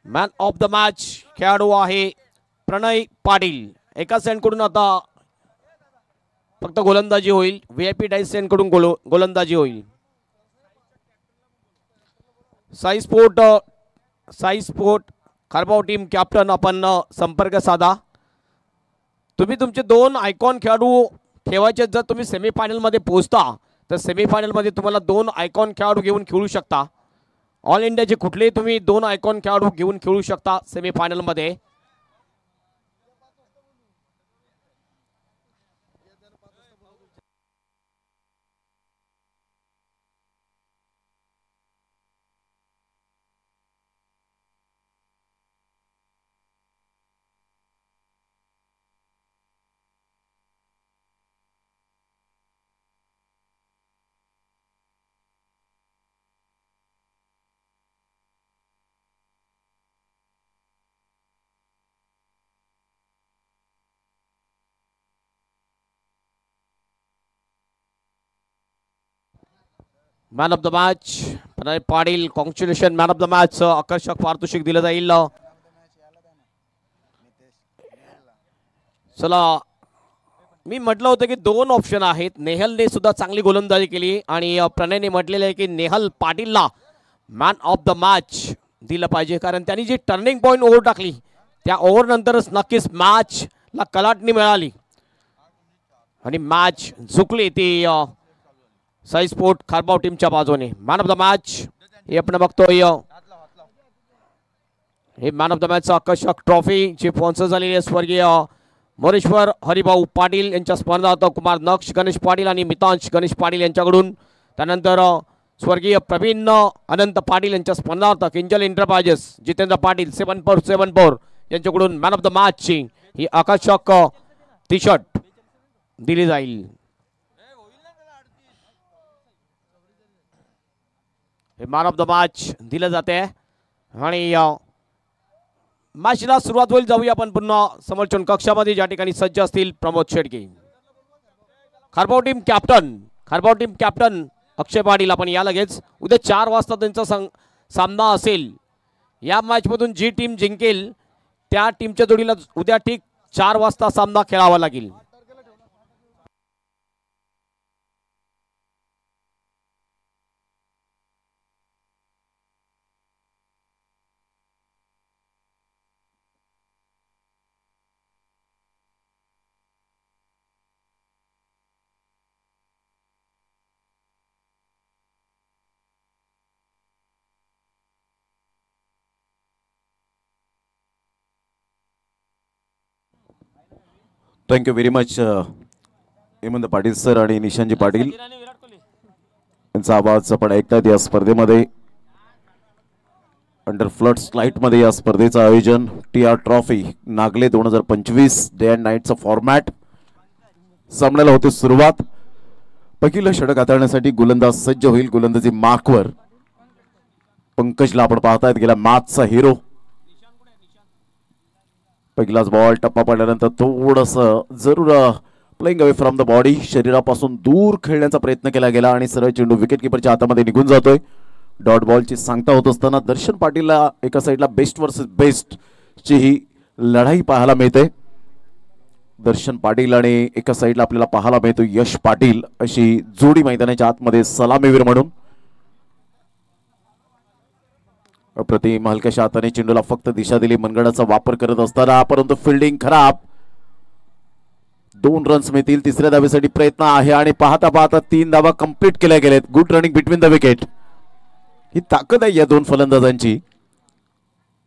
Man of the match खेळाडू आहे प्रणय पाटील. एका सेंडकडून आता फक्त गोलंदाजी होईल. VIP डाईस सेंडकडून गोलंदाजी होईल. साई स्पोर्ट खारबाव टीम कॅप्टन आपण संपर्क साधा. तुम्ही तुमचे 2 आयकॉन खेळाडू ठेवायचे. जर तुम्ही सेमीफायनलमध्ये पोहोचता तर सेमीफायनलमध्ये तुम्हाला 2 आयकॉन खेळाडू घेऊन खेळू शकता. ऑल इंडियाचे कुठलेही तुम्ही 2 आयकॉन खेळाडू घेऊन खेळू शकता सेमीफायनलमध्ये. Man of the match Pranay Patil. Congratulation. Man of the match आकर्षक पारितोषिक दिलं जाईल. चला, मी म्हटलं होतं की 2 ऑप्शन आहेत. नेहलने सुद्धा चांगली गोलंदाजी केली आणि प्रणयने म्हटलेलं आहे की नेहल पाटीलला मॅन ऑफ द मॅच दिलं पाहिजे, कारण त्यांनी जी टर्निंग पॉईंट ओव्हर टाकली त्या ओव्हर नंतरच नक्कीच मॅचला कलाटणी मिळाली आणि मॅच झुकली ती साई स्पोर्ट खारबाव टीमच्या बाजूने. मॅन ऑफ द मॅच हे आपण बघतोय. हे मॅन ऑफ द मॅचचा आकर्षक ट्रॉफी जी स्पॉन्सर झालेली आहे स्वर्गीय मोरेश्वर हरिभाऊ पाटील यांच्या स्पर्धार्थ कुमार नक्ष गणेश पाटील आणि मितांश गणेश पाटील यांच्याकडून. त्यानंतर स्वर्गीय प्रवीण अनंत पाटील यांच्या स्पर्धार्थ किंजल एंटरप्राइजेस जितेंद्र पाटील 7474 यांच्याकडून मॅन ऑफ द मॅचची ही आकर्षक टी शर्ट दिली जाईल. हे मॅन ऑफ द मॅच दिलं जाते आणि मॅचला सुरुवात होईल. जाऊया आपण पुन्हा समोरच्या कक्षामध्ये ज्या ठिकाणी सज्ज असतील प्रमोद शेडके. खारबाव टीम कॅप्टन अक्षय पाटील आपण या लगेच. उद्या 4 वाजता त्यांचा सामना असेल. या मॅचमधून जी टीम जिंकेल त्या टीमच्या जोडीला उद्या ठीक 4 वाजता सामना खेळावा लागेल. Thank you very much Hemant Patil sir आणि निशांजी पाटील यांचा आवाज आपण ऐकतात. या स्पर्धेमध्ये अंडर फ्लड स्लाइट मध्ये या स्पर्धेचं आयोजन TR trophy Nagle 2025 day and नाईटचा फॉर्मॅट. सामन्याला होते सुरुवात. पहिलं षटक हाताळण्यासाठी गोलंदाज सज्ज होईल. गोलंदाजी मार्कवर पंकजला आपण पाहतायत गेला मॅचचा हिरो. पहिलाच बॉल टप्पा पडल्यानंतर थोडंसं जरूर playing away from the body शरीरापासून दूर खेळण्याचा प्रयत्न केला गेला आणि सरळ चेंडू विकेट किपरच्या हातामध्ये निघून जातोय. डॉट बॉलची सांगता होत असताना दर्शन पाटीलला एका साईडला बेस्ट वर्सेस बेस्ट ची ही लढाई पाहायला मिळते. दर्शन पाटील आणि एका साईडला आपल्याला पाहायला मिळतो यश पाटील अशी जोडी मैदानाच्या आतमध्ये सलामीवीर म्हणून. अप्रतिम हलक्याशा हाताने चेंडूला फक्त दिशा दिली मनगडाचा वापर करत असताना, परंतु फिल्डिंग खराब. 2 रन्स मिळतील. तिसऱ्या धावेसाठी प्रयत्न आहे आणि पाहता पाहता 3 धावा कंप्लीट केल्या गेल्यात. Good running between the wicket. ही ताकद आहे या 2 फलंदाजांची.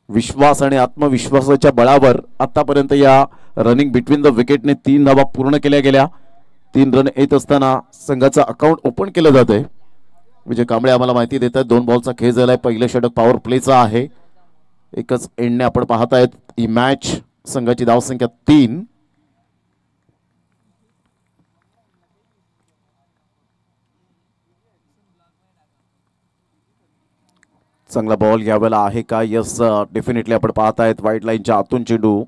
विश्वास आणि आत्मविश्वासाच्या बळावर आतापर्यंत या रनिंग बिटवीन द विकेटने 3 धावा पूर्ण केल्या गेल्या. 3 रन येत असताना संघाचं अकाउंट ओपन केलं जातंय. विजय कांबळे आम्हाला माहिती देतात 2 बॉलचा खेळ झालाय. पहिलं षटक पॉवर प्लेचा आहे. एकच एंडने आपण पाहतायत ही मॅच. संघाची धावसंख्या 3. चांगला बॉल यावेळेला आहे का? यस, डेफिनेटली आपण पाहतायत वाईट लाईनच्या आतून चेंडू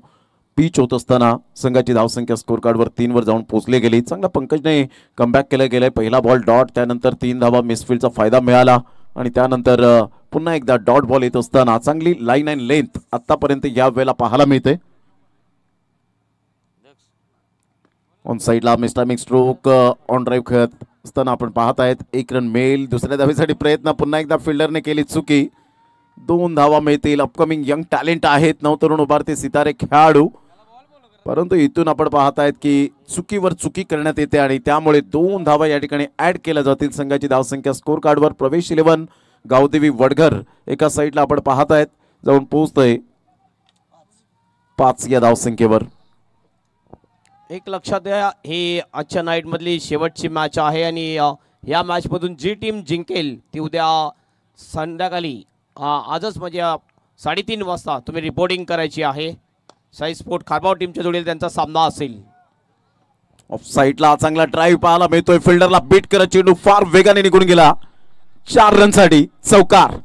पिच होत असताना संघाची धावसंख्या स्कोर कार्डवर 3 वर जाऊन पोहोचली गेली. चांगला पंकजने कमबॅक केलं गेलंय. पहिला बॉल डॉट, त्यानंतर 3 धावा मिसफील्डचा फायदा मिळाला आणि त्यानंतर पुन्हा एकदा डॉट बॉल येत असताना चांगली लाईन अँड लेंथ आतापर्यंत या वेळेला पाहायला मिळते. ऑन साइडला मिस्टर स्ट्रोक ऑन ड्राईव्ह खेळत असताना आपण पाहत आहेत. 1 रन मिळेल. दुसऱ्या धावेसाठी प्रयत्न पुन्हा एकदा फिल्डरने केली चुकी. 2 धावा मिळतील. अपकमिंग यंग टॅलेंट आहेत नवतरुण उभारते सितारे खेळाडू, परंतु इथून आपण पाहत आहेत की चुकीवर चुकी करण्यात येते आणि त्यामुळे 2 धावा या ठिकाणी ऍड केल्या जातील. संघाची धावसंख्या स्कोर कार्डवर प्रवेश 11 गावदेवी वडघर एका साईडला आपण पाहत आहेत जाऊन पोहोचतोय 5 या धावसंख्येवर. एक लक्षात द्या, ही आजच्या नाईट मधली शेवटची मॅच आहे आणि या मॅच मधून जी टीम जिंकेल ती उद्या संध्याकाळी आजच म्हणजे 3:30 वाजता तुम्ही रिपोर्टिंग करायची आहे. साई स्पोर्ट खारबाव टीमच्या जोडीला त्यांचा सामना असेल. ऑफ साईडला चांगला ड्राईव्ह पाहायला मिळतोय. फिल्डरला बीट करत चेंडू फार वेगाने निघून गेला. 4 रनसाठी चौकार.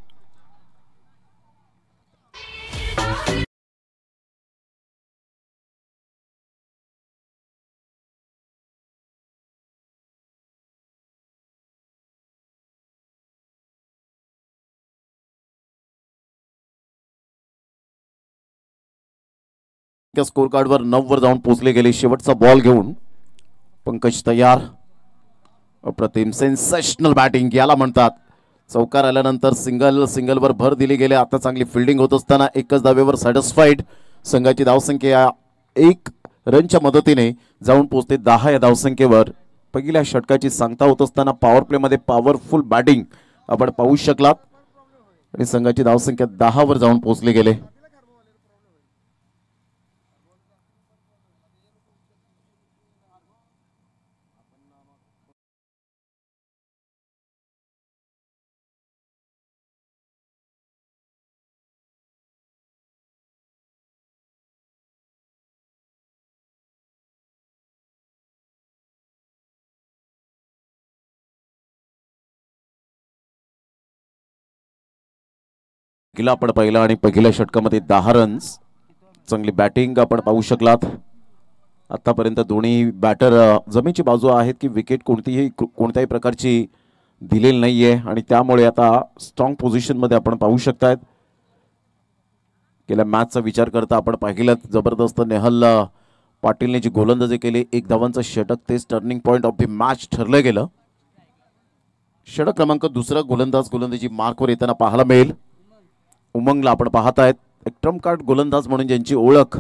स्कोर कार्डवर 9 वर जाऊन पोहोचले गेले. शेवटचा बॉल घेऊन पंकज तयार. अप्रतिम सेन्सेशनल बॅटिंग याला म्हणतात. चौकार आल्यानंतर सिंगलवर भर दिली गेले. आता चांगली फिल्डिंग होत असताना एकच धावेवर सॅटिस्फाईड. संघाची धावसंख्या 1 रनच्या मदतीने जाऊन पोहोचते 10 या धावसंख्येवर. पहिल्या षटकाची सांगता होत असताना पॉवर प्ले मध्ये पॉवरफुल बॅटिंग आपण पाहू शकलात आणि संघाची धावसंख्या 10 वर जाऊन पोहोचले गेले. गेला आपण पाहिला आणि पहिल्या षटकामध्ये 10 रन्स. चांगली बॅटिंग आपण पाहू शकलात. आतापर्यंत दोन्ही बॅटर जमेची बाजू आहेत की विकेट कोणत्याही प्रकारची दिलेली नाहीये आणि त्यामुळे आता स्ट्रॉंग पोझिशन मध्ये आपण पाहू शकतायत. गेल्या मॅचचा विचार करता आपण पाहिलं जबरदस्त नेहल पाटीलने जी गोलंदाजी केली 1 धावांचं षटक तेच turning point of the match ठरलं गेलं. षटक क्रमांक 2 गोलंदाजी मार्कवर येताना पाहायला मिळेल. उमंगला आपण पाहत आहेत. एक ट्रम्प कार्ड गोलंदाज म्हणून ज्यांची ओळख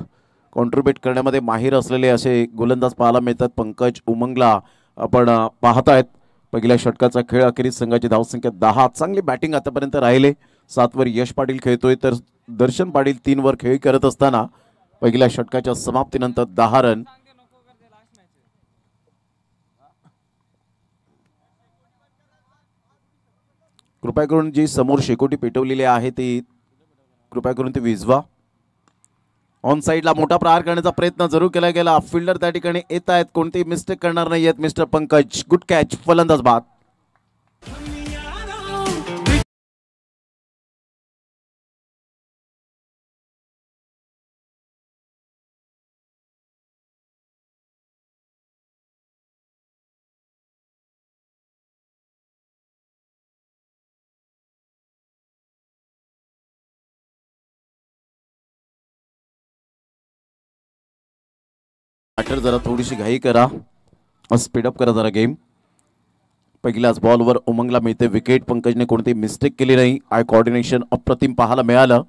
कॉन्ट्रीब्यूट करण्यामध्ये माहीर असलेले असे गोलंदाज पाहायला मिळतात. पंकज उमंगला आपण पाहत आहेत. पहिल्या षटकाचा खेळ अखेरीस संघाची धावसंख्या 10. चांगली बॅटिंग आतापर्यंत राहिले. 7 वर यश पाटील खेळतोय तर दर्शन पाटील 3 वर खेळी करत असताना पहिल्या षटकाच्या समाप्तीनंतर 10 रन. कृपया करून जी समोर शेकोटी पेटवलेली आहे ती कृपया करून ती विझवा. ऑन साइडला मोठा प्रहार करण्याचा प्रयत्न जरूर केला गेला. फिल्डर त्या ठिकाणी येत आहेत. कोणतीही मिस्टेक करणार नाही आहेत मिस्टर पंकज. Good catch. फलंदाज बाद. बॅटर जरा थोडीशी घाई करा. स्पीडअप करा जरा गेम. पहिल्याच बॉलवर उमंगला मिळते विकेट. पंकजने कोणतीही मिस्टेक केली नाही. आय कोऑर्डिनेशन अप्रतिम पाहायला मिळालं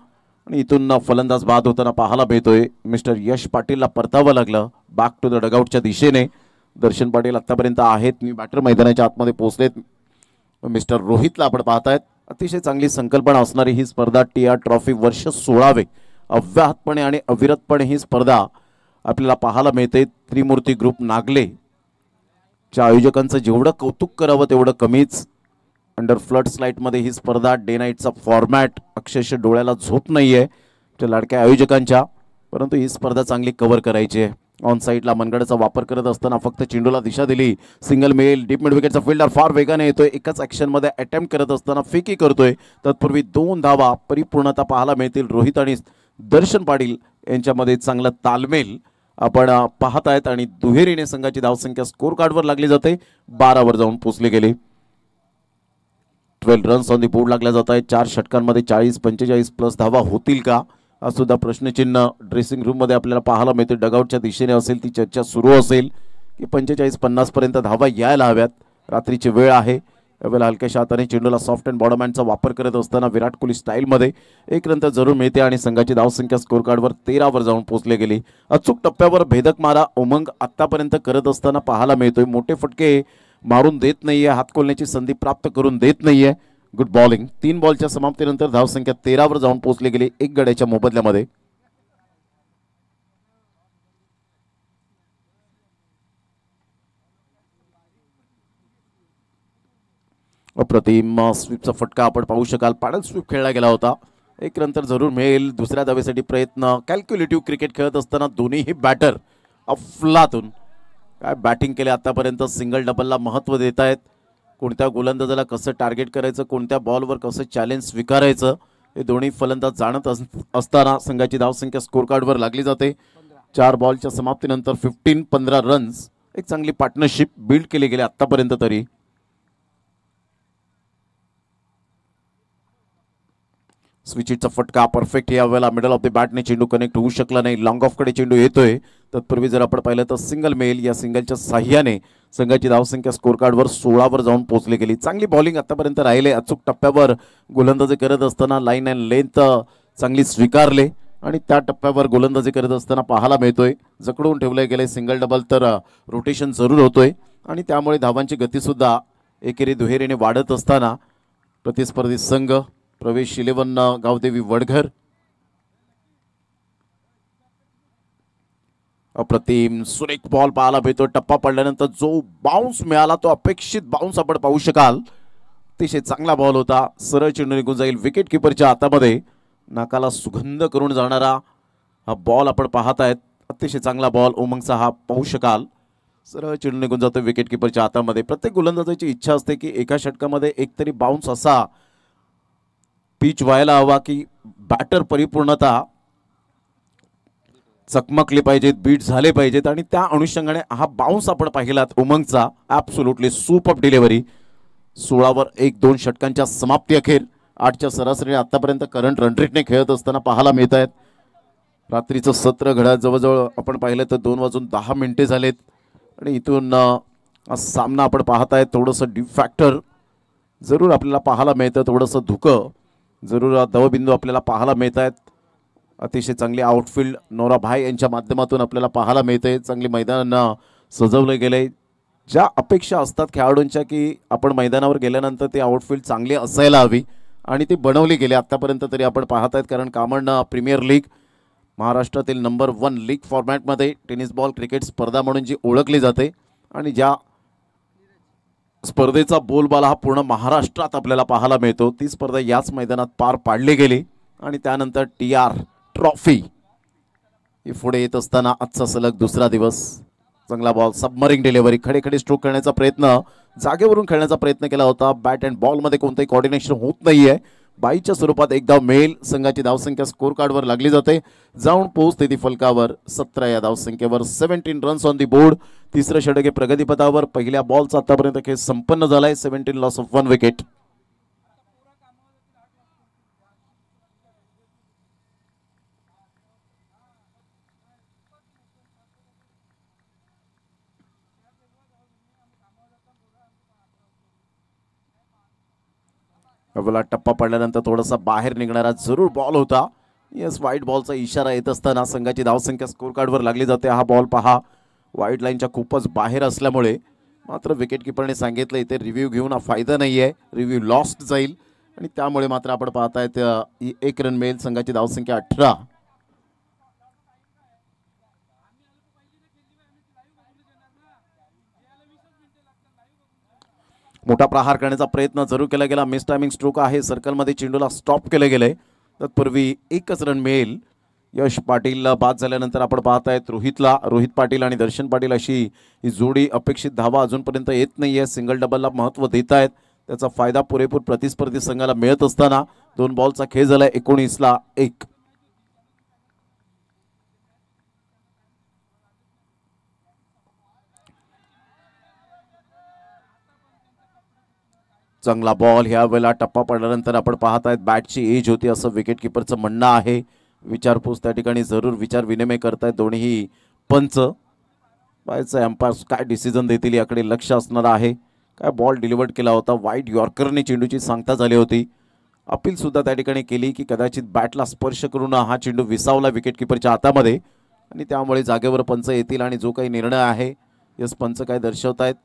आणि इथून फलंदाज बाद होताना पाहायला मिळतोय. मिस्टर यश पाटीलला परतावं लागलं बॅक टू द डगआउटच्या दिशेने. दर्शन पाटील आतापर्यंत आहेत मी बॅटर मैदानाच्या आतमध्ये पोहोचलेत. मिस्टर रोहितला आपण पाहतायत. अतिशय चांगली संकल्पना असणारी ही स्पर्धा TR ट्रॉफी वर्ष 16वे अव्याहतपणे आणि अविरतपणे ही स्पर्धा आपल्याला पाहायला मिळते. त्रिमूर्ती ग्रुप नागले च्या आयोजकांचं जेवढं कौतुक करावं तेवढं कमीच. अंडर फ्लड स्लाइट मध्ये ही स्पर्धा डे नाईटचा फॉर्मॅट अक्षरशः डोळ्याला झोप नाहीये त्या लाडक्या आयोजकांच्या, परंतु ही स्पर्धा चांगली कव्हर करायची आहे. ऑन साइडला मनगडाचा वापर करत असताना फक्त चेंडूला दिशा दिली. सिंगल मिळेल. डीप मिड विकेटचा फिल्डर फार वेगाने येतोय. एकाच ऍक्शन मध्ये अटेम्प्ट करत असताना फेकी करतोय. तत्पूर्वी 2 धावा परिपूर्णता पाहायला मिळतील. रोहित आणि दर्शन पाटील यांच्यामध्ये चांगला तालमेल आपण पाहत आहेत आणि दुहेरीने संघाची धावसंख्या स्कोर कार्डवर लागली जाते. 12 वर जाऊन पोहोचले गेले. 12 रन्स ऑन दी बोर्ड लागल्या जात आहेत. 4 षटकांमध्ये 40-45 प्लस धावा होतील का हा सुद्धा प्रश्नचिन्ह ड्रेसिंग रूम मध्ये आपल्याला पाहायला मिळते. डगआउटच्या दिशेने असेल ती चर्चा सुरू असेल की 45-50 पर्यंत धावा यायला हव्यात. रात्रीची वेळ आहे. यावेळेला हलक्याशा हाताने चेंडूला सॉफ्ट अँड बॉटम हँडचा वापर करत असताना विराट कोहली स्टाईलमध्ये एक रन तर जरूर मिळते आणि संघाची धावसंख्या स्कोर कार्डवर 13 वर जाऊन पोहोचले गेली. अचूक टप्प्यावर भेदक मारा उमंग आतापर्यंत करत असताना पाहायला मिळतोय. मोठे फटके मारून देत नाहीये, हात खोलण्याची संधी प्राप्त करून देत नाहीये. Good bowling. 3 बॉलच्या समाप्तीनंतर धावसंख्या 13 वर जाऊन पोहोचली गेली 1 गड्याच्या मोबदल्यामध्ये. अप्रतिम स्वीपचा फटका आपण पाहू शकाल. पॅडल स्वीप खेळला गेला होता. 1 रन तर जरूर मिळेल. दुसऱ्या धावेसाठी प्रयत्न. कॅल्क्युलेटिव्ह क्रिकेट खेळत असताना दोन्हीही बॅटर अफलातून काय बॅटिंग केले आतापर्यंत. सिंगल डबलला महत्त्व देत आहेत. कोणत्या गोलंदाजाला कसं टार्गेट करायचं, कोणत्या बॉलवर कसं चॅलेंज स्वीकारायचं हे दोन्ही फलंदाज जाणत असताना संघाची धावसंख्या स्कोर कार्डवर लागली जाते. 4 बॉलच्या समाप्तीनंतर 15 रन्स. एक चांगली पार्टनरशिप बिल्ड केली गेली आतापर्यंत तरी. स्विचिटचा फटका परफेक्ट. यावेळेला मिडल ऑफ द बॅटने चेंडू कनेक्ट होऊ शकला नाही. लॉंग ऑफ कडे चेंडू येतोय. तत्पूर्वी जर आपण पाहिलं तर सिंगल मेल. या सिंगलच्या साह्याने संघाची धावसंख्या स्कोर कार्डवर 16 वर जाऊन पोहोचली गेली. चांगली बॉलिंग आतापर्यंत राहिले. अचूक टप्प्यावर गोलंदाजी करत असताना लाईन अँड लेंथ चांगली स्वीकारले आणि त्या टप्प्यावर गोलंदाजी करत असताना पाहायला मिळतोय जकडून ठेवले गेले. सिंगल डबल तर रोटेशन जरूर होतोय आणि त्यामुळे धावांची गतीसुद्धा एकेरी दुहेरीने वाढत असताना प्रतिस्पर्धी संघ प्रवेश 11 गावदेवी वडघर. अप्रतिम सुरेख बॉल पाहायला मिळतो. टप्पा पडल्यानंतर जो बाउन्स मिळाला तो अपेक्षित बाउन्स आपण पाहू शकाल. अतिशय चांगला बॉल होता. सरळ चेंडू निघून जाईल. विकेट किपरच्या हातामध्ये नाकाला सुगंध करून जाणारा हा बॉल आपण पाहत आहेत. अतिशय चांगला बॉल उमंगचा हा पाहू शकाल. सरळ चेंडू निघून जातो विकेट किपरच्या हातामध्ये. प्रत्येक गोलंदाजाची इच्छा असते की एका षटकामध्ये एकतरी बाउन्स असा पिच व्हायला हवा की बॅटर परिपूर्णता चकमकले पाहिजेत, बीट झाले पाहिजेत आणि त्या अनुषंगाने हा बाउन्स आपण पाहिलात उमंगचा. Absolutely super delivery. 16 वर 1-2 षटकांच्या समाप्ती अखेर 8च्या सरासरीने आतापर्यंत करंट रन रेटने खेळत असताना पाहायला मिळत आहेत. रात्रीचं सत्र घड्याळ जवळजवळ आपण पाहिलं तर 2:10 झालेत आणि इथून सामना आपण पाहताय. थोडंसं डीप फॅक्टर जरूर आपल्याला पाहायला मिळतं. थोडंसं धुकं जरूर दवबिंदू आपल्याला पाहायला मिळत आहेत. अतिशय चांगली आउटफील्ड नोरा भाई यांच्या माध्यमातून आपल्याला पाहायला मिळते. चांगली मैदान सजवलं गेलंय. ज्या अपेक्षा असतात खेळाडूंच्या की आपण मैदानावर गेल्यानंतर ती आउटफील्ड चांगली असायला हवी आणि ती बनवली गेली आतापर्यंत तरी आपण पाहत आहेत. कारण कामन प्रीमियर लीग महाराष्ट्रातील नंबर 1 लीग फॉर्मॅटमध्ये टेनिस बॉल क्रिकेट स्पर्धा म्हणून जी ओळखली जाते आणि ज्या स्पर्धेचा बोलबाला हा पूर्ण महाराष्ट्रात आपल्याला पाहायला मिळतो ती स्पर्धा याच मैदानात पार पाडली गेली आणि त्यानंतर TR ट्रॉफी ही पुढे येत असताना आजचा सलग दुसरा दिवस. चांगला बॉल सबमरिंग डिलिव्हरी. खडे खडे स्ट्रोक करण्याचा प्रयत्न, जागेवरून खेळण्याचा प्रयत्न केला होता. बॅट अँड बॉलमध्ये कोणतेही कोऑर्डिनेशन होत नाहीये. बाईच्या स्वरूपात एक धाव मिळेल. संघाची धावसंख्या स्कोर कार्डवर लागली जाते. जाऊन पोहोचते ती फलकावर 17 या धावसंख्येवर. 17 रन्स ऑन दी बोर्ड. तिसरं षटक हे प्रगतीपथावर. पहिल्या बॉलचा आतापर्यंत खेळ संपन्न झालाय. 17 लॉस ऑफ 1 विकेट. टप्पा पडल्यानंतर थोडासा बाहेर निघणारा जरूर बॉल होता. यस, व्हाईट बॉलचा इशारा येत असताना संघाची धावसंख्या स्कोर कार्डवर लागली जाते. हा बॉल पहा व्हाईट लाईनच्या खूपच बाहेर असल्यामुळे मात्र विकेट किपरने सांगितलं इथे रिव्ह्यू घेऊन हा फायदा नाही आहे, रिव्ह्यू लॉस्ट जाईल आणि त्यामुळे मात्र आपण पाहतायत 1 रन मिळेल. संघाची धावसंख्या 18. मोठा प्रहार करण्याचा प्रयत्न जरूर केला गेला. मिस टायमिंग स्ट्रोक आहे. सर्कलमध्ये चेंडूला स्टॉप केलं गेलंय. तत्पूर्वी 1च रन मिळेल. यश पाटील बाद झाल्यानंतर आपण पाहतायत रोहित पाटील आणि दर्शन पाटील अशी ही जोडी अपेक्षित धावा अजूनपर्यंत येत नाहीये. सिंगल डबलला महत्त्व देत आहेत. त्याचा फायदा पुरेपूर प्रतिस्पर्धी संघाला मिळत असताना 2 बॉलचा खेळ झालाय. 19ला 1. चांगला बॉल. ह्या वेळेला टप्पा पडल्यानंतर आपण पाहत आहेत बॅटची एज होती असं विकेट किपरचं म्हणणं आहे. विचारपूस त्या ठिकाणी जरूर विचार विनिमय करतायत दोन्ही पंच. पाहायचं अंपायर्स काय डिसिजन देतील याकडे लक्ष असणार आहे. काय बॉल डिलिव्हर्ड केला होता, वाईड यॉर्करने चेंडूची सांगता झाली होती. अपील सुद्धा त्या ठिकाणी केली की कदाचित बॅटला स्पर्श करून हा चेंडू विसावला विकेट किपरच्या हातामध्ये आणि त्यामुळे जागेवर पंच येतील आणि जो काही निर्णय आहे यस पंच काय दर्शवतायत.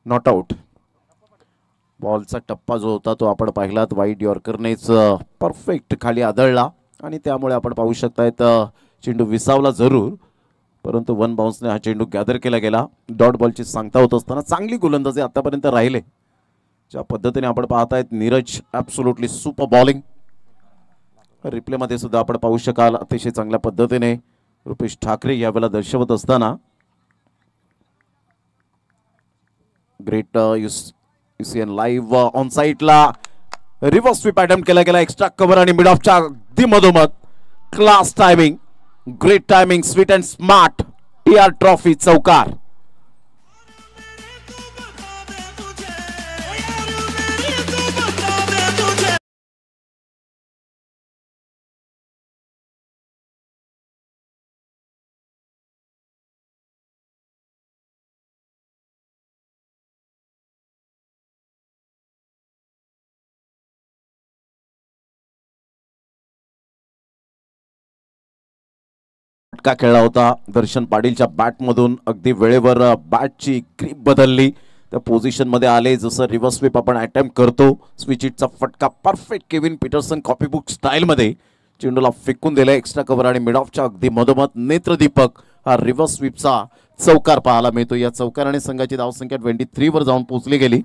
Not out. बॉलचा टप्पा जो होता तो आपण पाहिलात वाईड यॉर्करनेच परफेक्ट खाली आदळला आणि त्यामुळे आपण पाहू शकतायत चेंडू विसावला जरूर परंतु वन बाउन्सने हा चेंडू गॅदर केला गेला. डॉट बॉलची सांगता होत असताना चांगली गोलंदाजी आतापर्यंत राहिले. ज्या पद्धतीने आपण पाहतायत नीरज ॲब्सोल्युटली सुपर बॉलिंग. रिप्लेमध्ये सुद्धा आपण पाहू शकाल अतिशय चांगल्या पद्धतीने रुपेश ठाकरे यावेळेला दर्शवत असताना ग्रेट युसीएन लाईव्ह ऑन साईटला रिव्हर्स स्वीप अटेम्प्ट केला गेला. एक्स्ट्रा कव्हर आणि मिड ऑफच्या अगदी मधोमध class timing, great timing, sweet and smart. TR trophy चौकार. फटका खेळला होता दर्शन पाटीलच्या बॅटमधून. अगदी वेळेवर बॅटची ग्रीप बदलली, त्या पोझिशनमध्ये आले जसं रिव्हर्स स्वीप आपण अटेम्प्ट करतो. स्विच इटचा फटका परफेक्ट केविन पीटरसन कॉपीबुक स्टाईलमध्ये चेंडूला फेकून दिला. एक्स्ट्रा कव्हर आणि मिड ऑफच्या अगदी मधोमध नेत्रदीपक हा रिव्हर्स स्वीपचा चौकार पाहायला मिळतो. या चौकाराने संघाची धावसंख्या 23 वर जाऊन पोहोचली गेली.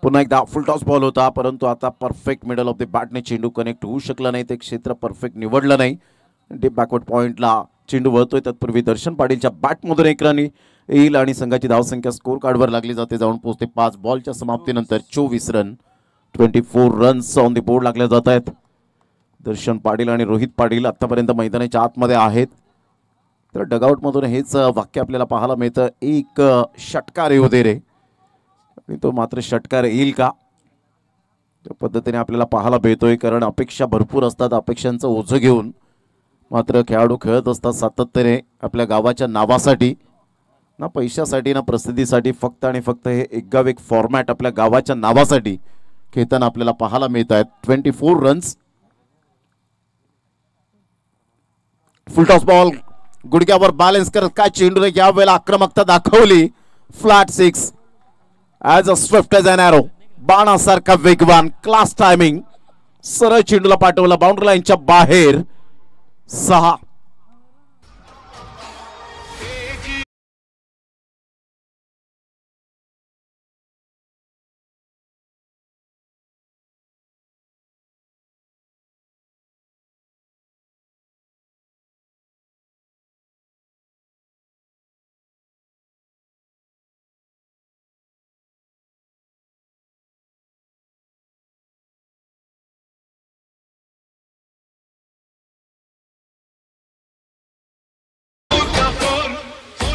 पुन्हा एकदा फुल टॉस बॉल होता परंतु आता परफेक्ट मिडल ऑफ द बॅटने चेंडू कनेक्ट होऊ शकला नाही. ते क्षेत्र परफेक्ट निवडलं नाही. डीप बॅकवर्ड पॉइंटला चेंडू वळतोय. तत्पूर्वी दर्शन पाटीलच्या बॅटमधून एक रन येईल आणि संघाची धावसंख्या स्कोर कार्डवर लागली जाते. जाऊन पोहोचते 5 बॉलच्या समाप्तीनंतर 24 run. 24 runs on the board लागले जात आहेत. दर्शन पाटील आणि रोहित पाटील आतापर्यंत मैदानाच्या आतमध्ये आहेत. तर डगआउटमधून हेच वाक्य आपल्याला पाहायला मिळतं, एक षटकार येऊ दे रे. आणि तो मात्र षटकार येईल का त्या पद्धतीने आपल्याला पाहायला मिळतोय. कारण अपेक्षा भरपूर असतात. अपेक्षांचं ओझं घेऊन मात्र खेळाडू खेळत असतात सातत्याने आपल्या गावाच्या नावासाठी, ना पैशासाठी ना प्रसिद्धीसाठी. फक्त आणि फक्त हे एकगाव एक फॉर्मॅट आपल्या गावाच्या नावासाठी खेळताना आपल्याला पाहायला मिळत आहेत. 24 रन्स. फुलटॉस बॉल गुडघ्यावर बॅलन्स करत काय चेंडूने या वेळेला आक्रमकता दाखवली. Flat 6 as a swift as an arrow. बाणासारखा वेगवान, क्लास टायमिंग. सरळ चेंडूला पाठवला बाउंड्री लाईनच्या बाहेर. 6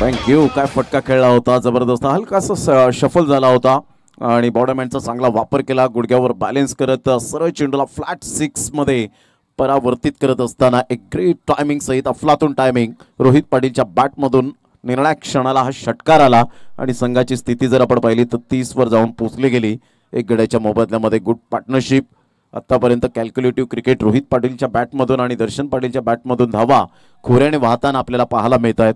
थँक्यू. काय फटका खेळला होता, जबरदस्त. हलकासा शफल झाला होता आणि बॉडमॅनचा चांगला वापर केला, गुडघ्यावर बॅलेन्स करत सरळ चेंडूला फ्लॅट 6 मध्ये परावर्तित करत असताना एक ग्रेट टायमिंग सहित अफलातून टायमिंग रोहित पाटीलच्या बॅटमधून निर्णायक क्षणाला हा षटकार आला आणि संघाची स्थिती जर आपण पाहिली तर 30 वर जाऊन पोहोचली गेली. एक गड्याच्या मोबदल्यामध्ये गुड पार्टनरशिप. आतापर्यंत कॅल्क्युलेटिव्ह क्रिकेट रोहित पाटीलच्या बॅटमधून आणि दर्शन पाटीलच्या बॅटमधून धावा खोऱ्याने वाहताना आपल्याला पाहायला मिळत आहेत.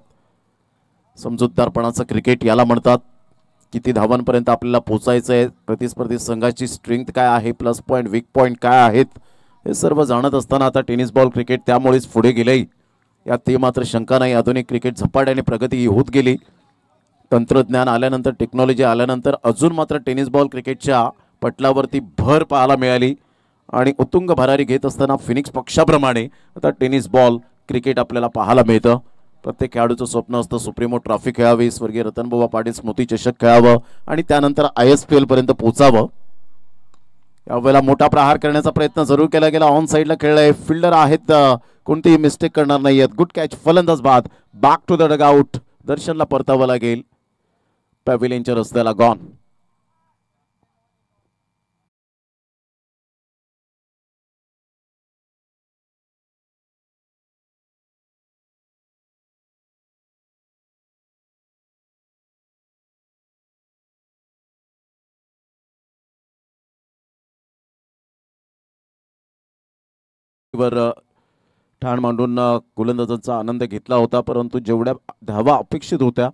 समजूतदारपणाचं क्रिकेट याला म्हणतात. किती धावांपर्यंत आपल्याला पोचायचं आहे, प्रतिस्पर्धी संघाची स्ट्रेंथ काय आहे, प्लस पॉईंट वीक पॉईंट काय आहेत, हे सर्व जाणत असताना आता टेनिस बॉल क्रिकेट त्यामुळेच पुढे गेले यात ते मात्र शंका नाही. आधुनिक क्रिकेट झपाट्याने प्रगती होत गेली. तंत्रज्ञान आल्यानंतर, टेक्नॉलॉजी आल्यानंतर अजून मात्र टेनिस बॉल क्रिकेटच्या पटलावरती भर पाहायला मिळाली आणि उत्तुंग भरारी घेत असताना फिनिक्स पक्षाप्रमाणे आता टेनिस बॉल क्रिकेट आपल्याला पाहायला मिळतं. प्रत्येक खेळाडूचं स्वप्न असतं सुप्रीमो ट्रॉफी खेळावी, स्वर्गीय रतनबुवा पाटील स्मृती चषक खेळावं आणि त्यानंतर ISPL पर्यंत पोहोचावं. यावेळेला मोठा प्रहार करण्याचा प्रयत्न जरूर केला गेला. ऑन साईडला खेळलाय, फिल्डर आहेत, कोणतीही मिस्टेक करणार नाही आहेत. गुड कॅच, फलंदाज बाद, बॅक टू द डगआउट. दर्शनला परतावं लागेल. पॅव्हिलियनच्या रस्त्याला गॉन. वर ठाण मांडून गोलंदाजांचा आनंद घेतला होता, परंतु जेवढ्या धावा अपेक्षित होत्या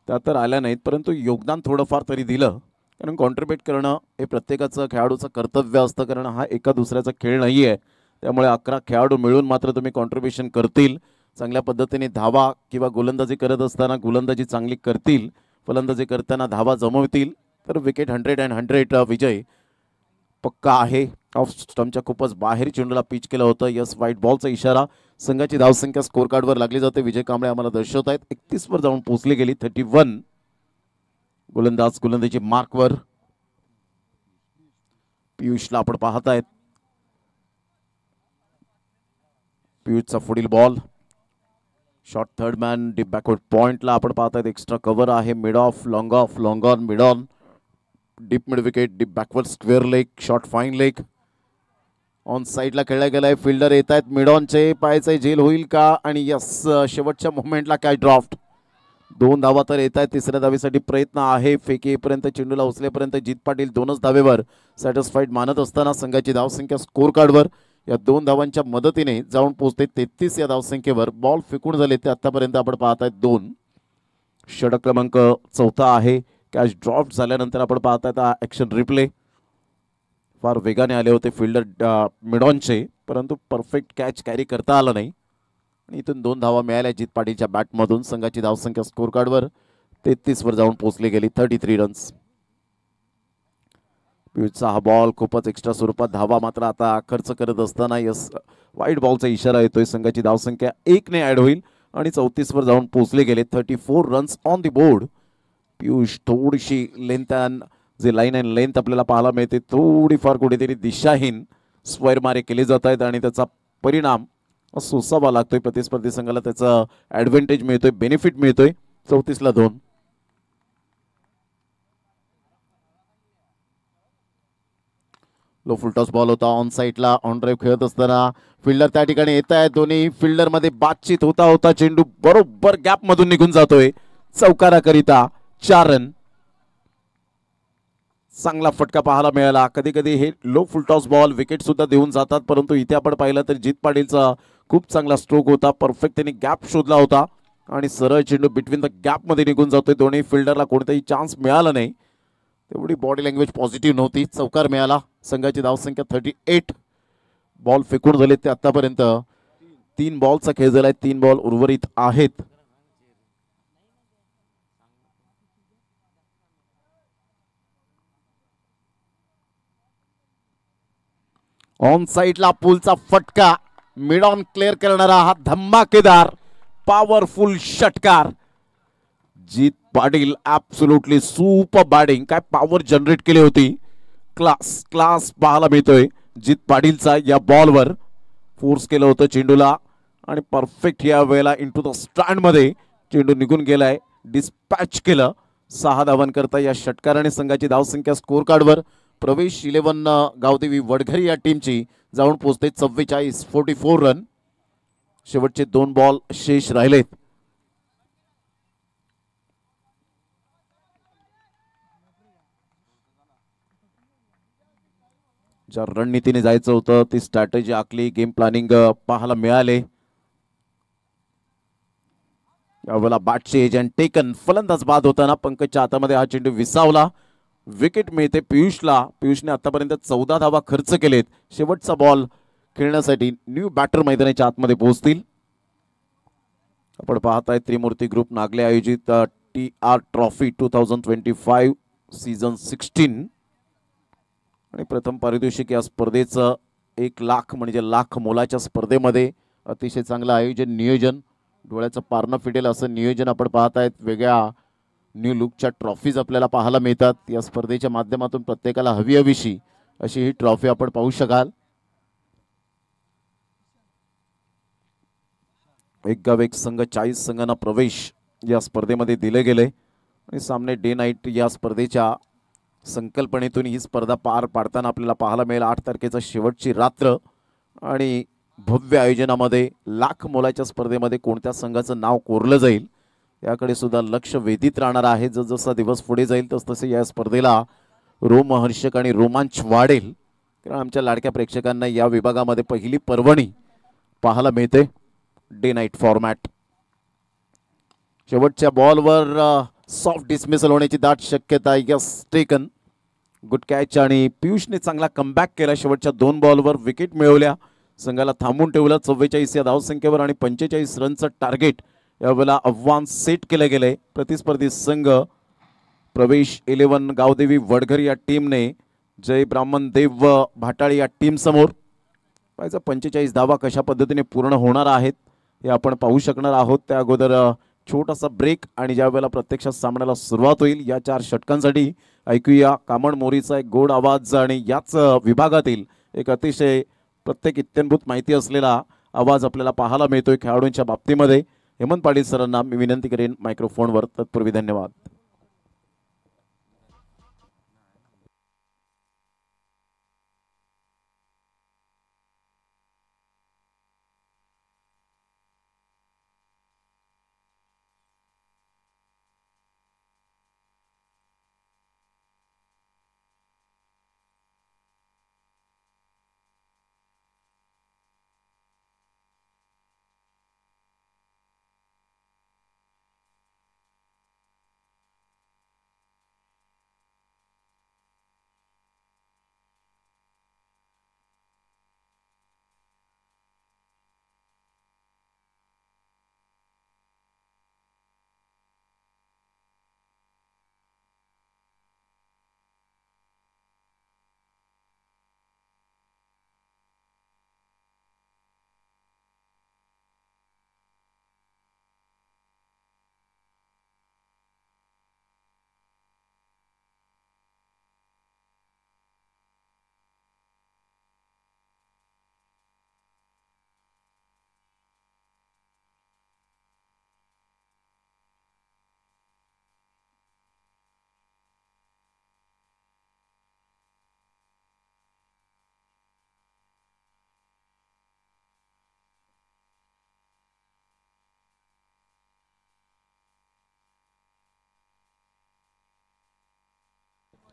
त्या तर आल्या नाहीत, परंतु योगदान थोडंफार तरी दिलं. कारण कॉन्ट्रीब्यूट करणं हे प्रत्येकाचं खेळाडूचं कर्तव्य असतं, कारण हा एका दुसऱ्याचा खेळ नाही आहे. त्यामुळे 11 खेळाडू मिळून मात्र तुम्ही कॉन्ट्रीब्युशन करतील, चांगल्या पद्धतीने धावा किंवा गोलंदाजी करत असताना गोलंदाजी चांगली करतील, फलंदाजी करताना धावा जमवतील, तर विकेट 100 and 100 विजय पक्का आहे. ऑफ स्टंपच्या खूपच बाहेर चेंडूला पिच केलं होतं. यस, व्हाईट बॉलचा इशारा. संघाची धावसंख्या स्कोर कार्डवर लागली जाते. विजय कांबळे आम्हाला दर्शवत आहेत. 31 वर जाऊन पोहोचली गेली. 31. गोलंदाज गोलंदाजी मार्कवर. पियुषला आपण पाहत आहेत. पियुषचा पुढील ball short third man deep backward पॉइंटला आपण पाहत आहेत. एक्स्ट्रा कव्हर आहे. Mid of, long on, mid on, deep mid wicket, deep backward square leg, short fine leg. On साईडला खेळला गेलाय. फिल्डर येत आहेत मिड ऑनचे. पायाचे झेल होईल का? आणि यस, शेवटच्या मोमेंटला कॅच ड्राफ्ट. 2 धावा तर येत आहेत. तिसऱ्या धावेसाठी प्रयत्न आहे. फेक येईपर्यंत, चेंडूला उचलेपर्यंत जित पाटील 2च धावेवर सॅटिस्फाईड मानत असताना संघाची धावसंख्या स्कोर कार्डवर या 2 धावांच्या मदतीने जाऊन पोहोचते 33 या धावसंख्येवर. बॉल फेकून झाले ते आतापर्यंत आपण पाहत आहेत 2. षटक क्रमांक 4 आहे. कॅच ड्रॉप झाल्यानंतर आपण पाहत आहेत ॲक्शन रिप्ले. फार वेगाने आले होते फिल्डर मिडॉनचे, परंतु परफेक्ट कॅच कॅरी करता आला नाही आणि इथून 2 धावा मिळाल्या जित पाटीलच्या बॅटमधून. संघाची धावसंख्या स्कोर कार्डवर 33 वर जाऊन पोहोचली गेली. 33 रन्स. पियुषचा हा बॉल खूपच एक्स्ट्रा स्वरूपात धावा मात्र आता खर्च करत असताना यस, व्हाईट बॉलचा इशारा येतोय. संघाची धावसंख्या 1 ने ॲड होईल आणि 34 वर जाऊन पोहोचले गेले. 34 runs on the board. Piyush थोडीशी लेंथ जे लाईन अँड लेंथ आपल्याला पाहायला मिळते, थोडीफार कुठेतरी दिशाहीन स्क्वेअर मारे केले जात आहेत आणि त्याचा परिणाम सोसावा लागतोय. प्रतिस्पर्धी संघाला त्याचा ॲडव्हान्टेज मिळतोय, बेनिफिट मिळतोय. 34 ला 2. लो फुलटॉस बॉल होता. ऑन साईडला ऑन ड्राईव्ह खेळत असताना फिल्डर त्या ठिकाणी येत आहेत. दोन्ही फिल्डर मध्ये बातचीत होता चेंडू बरोबर गॅप मधून निघून जातोय चौकाराकरिता. 4 रन. चांगला फटका पाहायला मिळाला. कधी कधी हे लो फुलटॉस बॉल विकेट सुद्धा देऊन जातात, परंतु इथे आपण पाहिलं तर जित पाटीलचा खूप चांगला स्ट्रोक होता. परफेक्ट त्यांनी गॅप शोधला होता आणि सरळ चेंडू बिटवीन द गॅप मध्ये निघून जातोय. दोन्ही फिल्डरला कोणताही चान्स मिळाला नाही. तेवढी बॉडी लँग्वेज पॉझिटिव्ह नव्हती. चौकार मिळाला. संघाची धावसंख्या 38. बॉल फेकून झाले ते आतापर्यंत 3 बॉलचा खेळ झालाय. 3 बॉल उर्वरित आहेत. ऑन साईडला पुलचा फटका. मिड ऑन क्लिअर करणारा हा धमाकेदार पॉवरफुल षटकार. जित पाटील ॲब्सोल्युटली सुपर बॅटिंग. काय पॉवर जनरेट केली होती. क्लास पाहायला मिळतोय जित पाटीलचा. या बॉलवर फोर्स केलं होतं चेंडूला आणि परफेक्ट या वेळेला इंटू द स्टँड मध्ये चेंडू निघून गेलाय. डिस्पॅच केलं. 6 धावांकरता या षटकाराने संघाची धावसंख्या स्कोर कार्डवर प्रवेश 11 गावदेवी वडघर या टीमची जाऊन पोहोचते 44 रन. शेवटचे 2 बॉल शेष राहिलेत. ज्या रणनीतीने जायचं होतं ती स्ट्रॅटेजी आखली, गेम प्लॅनिंग पाहायला मिळाले. यावेळेला बॅटचे एजंट टेकन, फलंदाज बाद होताना पंकजच्या हातामध्ये हा चेंडू विसावला. विकेट मिळते पियुषला. पियुषने आतापर्यंत 14 धावा खर्च केलेत. शेवटचा बॉल खेळण्यासाठी न्यू बॅटर मैदानाच्या आतमध्ये पोहोचतील. आपण पाहताय त्रिमूर्ती ग्रुप नागले आयोजित TR ट्रॉफी 2025 सीझन 16 आणि प्रथम पारितोषिक या स्पर्धेचं 1 लाख म्हणजे लाख मोलाच्या स्पर्धेमध्ये अतिशय चांगलं आयोजन, नियोजन, डोळ्याचं पारणं फिटेल असं नियोजन आपण पाहतायत. वेगळ्या न्यू लुकच्या ट्रॉफीज आपल्याला पाहायला मिळतात. या स्पर्धेच्या माध्यमातून प्रत्येकाला हवीशी अशी ही ट्रॉफी आपण पाहू शकाल. एक गाव एक संघ 40 संघांना प्रवेश या स्पर्धेमध्ये दिले गेले आणि सामने डे नाईट या स्पर्धेच्या संकल्पनेतून ही स्पर्धा पार पाडताना आपल्याला पाहायला मिळेल. 8 तारखेचा शेवटची रात्र आणि भव्य आयोजनामध्ये लाख मोलाच्या स्पर्धेमध्ये कोणत्या संघाचं नाव कोरलं जाईल याकडे सुद्धा लक्ष वेधित राहणार आहे. जसजसा दिवस पुढे जाईल तसतसे या स्पर्धेला रोमहर्षक आणि रोमांच वाढेल. कारण आमच्या लाडक्या प्रेक्षकांना या विभागामध्ये पहिली पर्वणी पाहायला मिळते. Day night format. शेवटच्या बॉलवर सॉफ्ट डिसमिसल होण्याची दाट शक्यता. यस टेकन, गुड कॅच आणि पियुषने चांगला कमबॅक केला. शेवटच्या 2 बॉलवर विकेट मिळवल्या, संघाला थांबून ठेवलं 44 या धावसंख्येवर आणि 45 रनचं टार्गेट यावेळेला आव्हान सेट केले गेले. प्रतिस्पर्धी संघ प्रवेश 11 गावदेवी वडघर या टीमने जय ब्राह्मण देव व भाटाळी या टीम समोर 45 धावा कशा पद्धतीने पूर्ण होणार आहेत हे आपण पाहू शकणार आहोत. त्या अगोदर छोटासा ब्रेक आणि ज्या वेळेला प्रत्यक्षात सामन्याला सुरुवात होईल या 4 षटकांसाठी ऐकूया कामण मोरीचा एक गोड आवाज आणि याच विभागातील एक अतिशय प्रत्येक इत्थंभूत माहिती असलेला आवाज आपल्याला पाहायला मिळतोय खेळाडूंच्या बाबतीमध्ये. हेमंत पाटील सरांना मी विनंती करेन मायक्रोफोनवर. तत्पूर्वी धन्यवाद.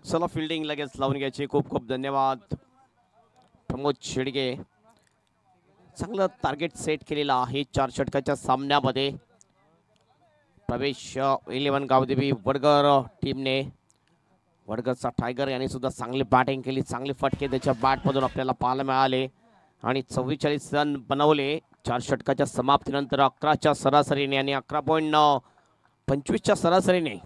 चला फिल्डिंग लगेच लावून घ्यायची. खूप खूप धन्यवाद प्रमोद शेडगे. चांगलं टार्गेट सेट केलेलं आहे 4 षटकाच्या सामन्यामध्ये. प्रवेश 11 गावदेवी वडघर टीमने, वडघरचा टायगर याने सुद्धा चांगली बॅटिंग केली. चांगले फटके त्याच्या बॅटमधून आपल्याला पाहायला मिळाले आणि 44 रन बनवले 4 षटकाच्या समाप्तीनंतर. 11च्या सरासरीने आणि 11.25च्या सरासरीने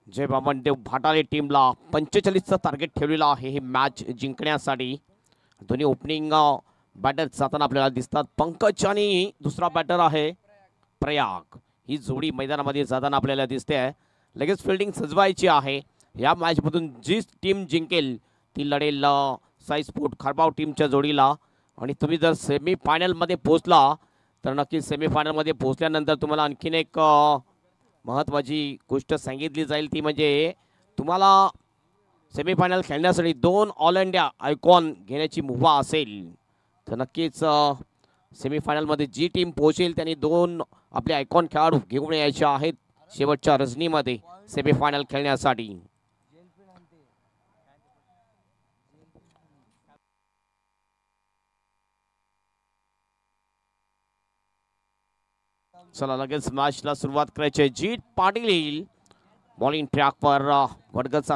जय ब्राह्मण देव भाटाळे टीमला 45चं टार्गेट ठेवलेलं आहे हे मॅच जिंकण्यासाठी. दोन्ही ओपनिंग बॅटर जाताना आपल्याला दिसतात. पंकज आणि दुसरा बॅटर आहे प्रयाग. ही जोडी मैदानामध्ये जाताना आपल्याला दिसते आहे. लगेच फिल्डिंग सजवायची आहे. या मॅचमधून जी टीम जिंकेल ती लढेल साई स्पोर्ट खारबाव टीमच्या जोडीला. आणि तुम्ही जर सेमीफायनलमध्ये पोहोचला तर नक्कीच सेमीफायनलमध्ये पोहोचल्यानंतर तुम्हाला आणखीन एक महत्त्वाची गोष्ट सांगितली जाईल ती म्हणजे तुम्हाला सेमीफायनल खेळण्यासाठी 2 ऑल इंडिया आयकॉन घेण्याची मुभा असेल तर नक्कीच सेमीफायनलमध्ये जी टीम पोहोचेल त्यांनी 2 आपले आयकॉन खेळाडू घेऊन यायचे आहेत शेवटच्या रजनीमध्ये सेमीफायनल खेळण्यासाठी. चला लगेच मॅचला सुरुवात करायची आहे. जीत पाटील येईल बॉलिंग ट्रॅकवर. वडगडचा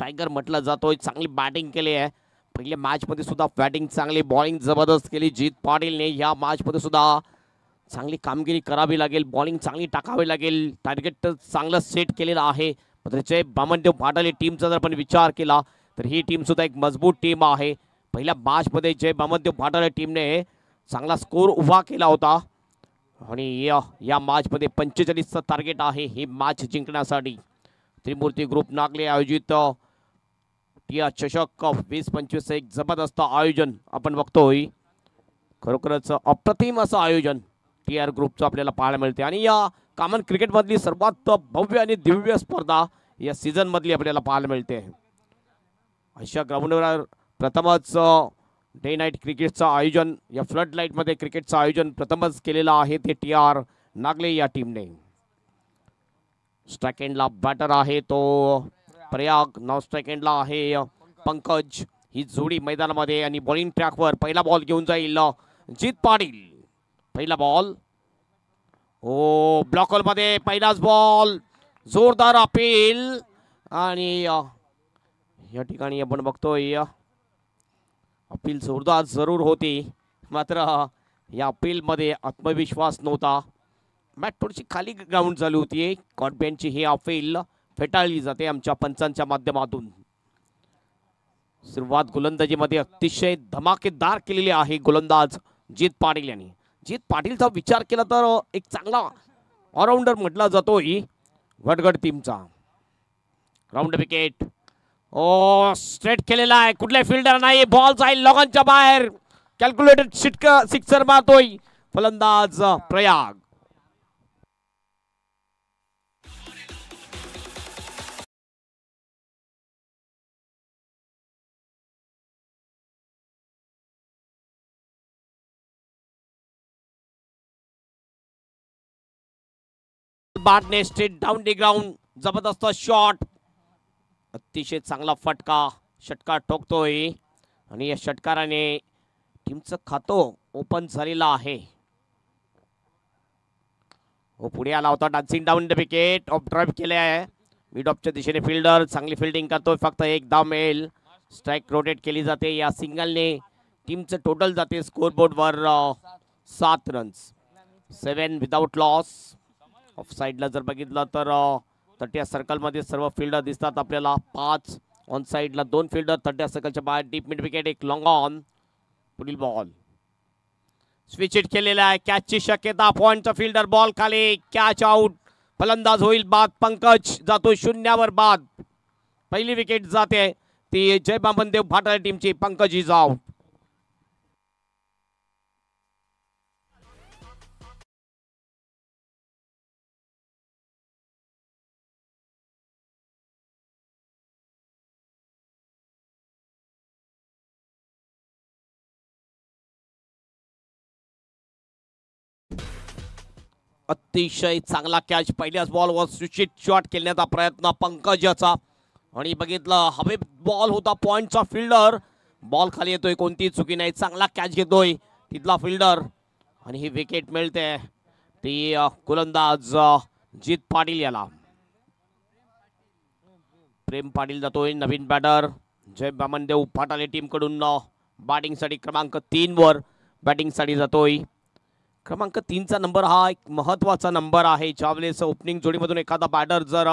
टायगर म्हटलं जातोय. चांगली बॅटिंग केली आहे पहिल्या मॅच मध्ये सुद्धा. बॅटिंग चांगली, बॉलिंग जबरदस्त केली जीत पाटीलने. या मॅच मध्ये सुद्धा चांगली कामगिरी करावी लागेल, बॉलिंग चांगली टाकावी लागेल. टार्गेट चांगलं सेट केलेलं आहे. मात्र जय बामनदेव पाटील टीमचा जर आपण विचार केला तर ही टीम सुद्धा एक मजबूत टीम आहे. पहिल्या मॅच मध्ये जय बामनदेव पाटील टीमने चांगला स्कोर उभा केला होता आणि या मॅच मध्ये 45चं टार्गेट आहे ही मॅच जिंकण्यासाठी. त्रिमूर्ती ग्रुप नागले आयोजित टीआर चषक 20-25 एक जबरदस्त आयोजन आपण बघतोय. खरोखरच अप्रतिम असं आयोजन टीआर ग्रुपचं आपल्याला पाहायला मिळते आणि या कॉमन क्रिकेट मधली सर्वात भव्य आणि दिव्य स्पर्धा या सीझन मधली आपल्याला पाहायला मिळते. अशा ग्राउंडवर प्रथमच डे नाईट क्रिकेटचं आयोजन, या फ्लड लाईट मध्ये क्रिकेटचं आयोजन प्रथमच केलेलं आहे ते टीआर नागले या टीमने. स्ट्राइक एंडला बॅटर आहे तो प्रयाग, नॉन स्ट्राइक एंडला आहे पंकज. ही जोडी मैदानामध्ये आणि बॉलिंग ट्रॅकवर पहिला बॉल घेऊन जाईल जीत पाटील. पहिला बॉल ओ ब्लॉकर मध्ये पहिलाच बॉल, जोरदार अपील आणि या ठिकाणी आपण बघतोय अपील जोरदार जरूर होती मात्र या अपील मध्ये आत्मविश्वास नव्हता. मॅच थोडीशी खाली ग्राउंड झाली होती. कॉन्फिडन्सची ही अपील फेटाळली जाते आमच्या पंचांच्या माध्यमातून. सुरुवात गोलंदाजीमध्ये अतिशय धमाकेदार केलेली आहे गोलंदाज जीत पाटील यांनी. जीत पाटीलचा विचार केला तर एक चांगला ऑलराऊंडर म्हटला जातोय वडगड टीमचा. राऊंड विकेट ओ स्ट्रेट केलेला आहे, कुठल्या फिल्डर नाही, बॉल जाईल लॉगॉनच्या बाहेर. कॅल्क्युलेटेड सिक्सर मारतोय फलंदाज प्रयाग. बॅटने स्ट्रेट डाऊन दी ग्राउंड. जबरदस्त शॉट, अतिशय चांगला फटका, षटकार ठोकतोय आणि या षटकाराने टीमचं खातं ओपन झालेलं आहे. पुढे आला होता dancing down the wicket. Of drive केले आहे मिड ऑफच्या दिशेने. फिल्डर चांगली फिल्डिंग करतोय, फक्त एक धाव मिळेल. स्ट्राइक रोटेट केली जाते. या सिंगलने टीमचं टोटल जाते स्कोरबोर्डवर 7 रन्स, 7 विदाउट लॉस. ऑफ साइडला जर बघितलं तर तट्या सर्कलमध्ये सर्व फिल्डर दिसतात आपल्याला. 5 ऑन साइडला 2 फिल्डर तट्या सर्कलच्या बाहेर. डीप मिड विकेट, एक लॉंग ऑन. पुढील बॉल स्विच हिट केलेला आहे, कॅचची शक्यता. पॉइंटचा फिल्डर, बॉल खाली, कॅच आउट. फलंदाज होईल बाद. पंकज जातो 0वर बाद. पहिली विकेट जाते ती जय बामनदेव पाटील टीमची. Pankaj is out. अतिशय चांगला कॅच, पहिल्याच बॉलवर स्विच शॉट खेळण्याचा प्रयत्न पंकजाचा आणि बघितलं हवे बॉल होता. पॉइंटचा फिल्डर, बॉल खाली येतोय, कोणती चुकी नाही. चांगला कॅच घेतोय तिथला फिल्डर आणि ही विकेट मिळते ती गोलंदाज जीत पाटील याला. प्रेम पाटील जातोय नवीन बॅटर जय बामनदेव पाटील टीम कडून. बॅटिंग साठी क्रमांक 3 वर बॅटिंग साठी जातोय. क्रमांक 3चा नंबर हा एक महत्वाचा नंबर आहे. ज्यावेळेस ओपनिंग जोडीमधून एखादा बॅटर जर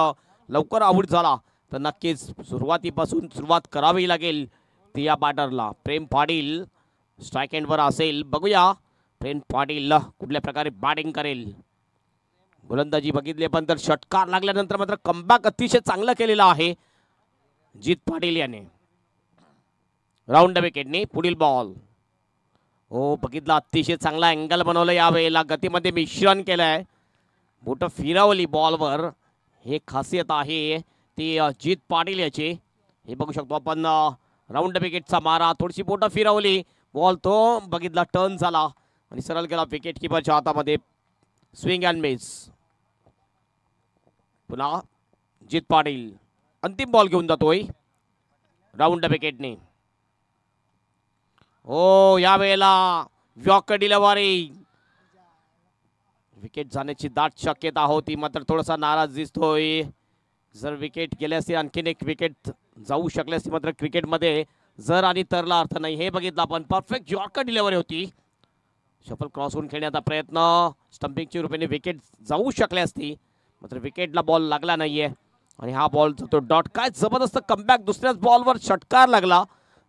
लवकर आउट झाला तर नक्कीच सुरुवातीपासून सुरुवात करावी लागेल ती या बॅटरला. प्रेम पाटील स्ट्राइक एंडवर असेल. बघूया प्रेम पाटील कुठल्या प्रकारे बॅटिंग करेल. गोलंदाजी बघितली पण तर षटकार लागल्यानंतर मात्र कमबॅक अतिशय चांगलं केलेलं आहे जीत पाटील याने. राऊंड विकेटने पुढील बॉल. हो बघितला, अतिशय चांगला अँगल बनवलं. यावेळेला गतीमध्ये मिश्रण केलंय. बोट फिरवली बॉलवर, हे खासियत आहे ती जीत पाटील याची. हे बघू शकतो आपण राऊंड विकेटचा मारा, थोडीशी बोट फिरवली, बॉल तो बघितला टर्न झाला आणि सरळ गेला विकेट किपरच्या हातामध्ये. Swing and miss. पुन्हा जीत पाटील अंतिम बॉल घेऊन जातोय राऊंड विकेटने. हो यावेळेला यॉर्कर डिलिव्हरी, विकेट जाण्याची दाट शक्यता होती, मात्र थोडासा नाराज दिसतोय. जर विकेट गेले असते आणखीन एक विकेट जाऊ शकले असते, मात्र क्रिकेटमध्ये जर आणि तरला अर्थ नाही. हे बघितलं आपण, परफेक्ट यॉर्कर डिलिव्हरी होती. शफल क्रॉस होऊन खेळण्याचा प्रयत्न, स्टंपिंगच्या रूपाने विकेट जाऊ शकले असती, मात्र विकेटला बॉल लागला नाहीये आणि हा बॉल जातो डॉट. काय जबरदस्त कमबॅक, दुसऱ्याच बॉलवर षटकार लागला,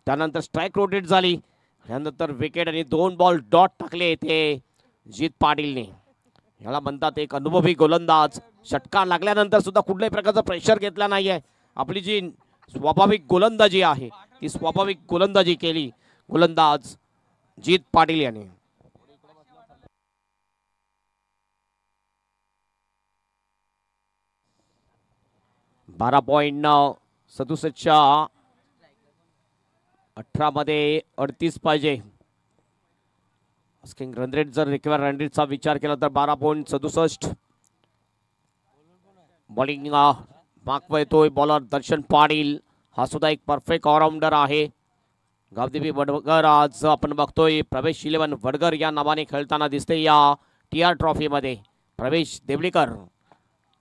त्यानंतर स्ट्राईक रोटेट झाली, त्यानंतर विकेट आणि 2 बॉल डॉट टाकले ते जीत पाटीलने. याला म्हणतात एक अनुभवी गोलंदाज. षटकार लागल्यानंतर सुद्धा कुठल्याही प्रकारचा प्रेशर घेतला नाहीये. आपली जी स्वाभाविक गोलंदाजी आहे ती स्वाभाविक गोलंदाजी केली गोलंदाज जीत पाटील याने. बारा 67च्या 18 मध्ये 38 पाहिजे. रन रेट जर रिक्वायर रन रेटचा विचार केला तर 12.67. बॉलिंग मागवा येतोय बॉलर दर्शन पाटील, हा सुद्धा एक परफेक्ट ऑलराऊंडर आहे. गावदेवी वडगर आज आपण बघतोय प्रवेश 11 वडगर या नावाने खेळताना दिसते या TR ट्रॉफीमध्ये. प्रवेश देवलीकर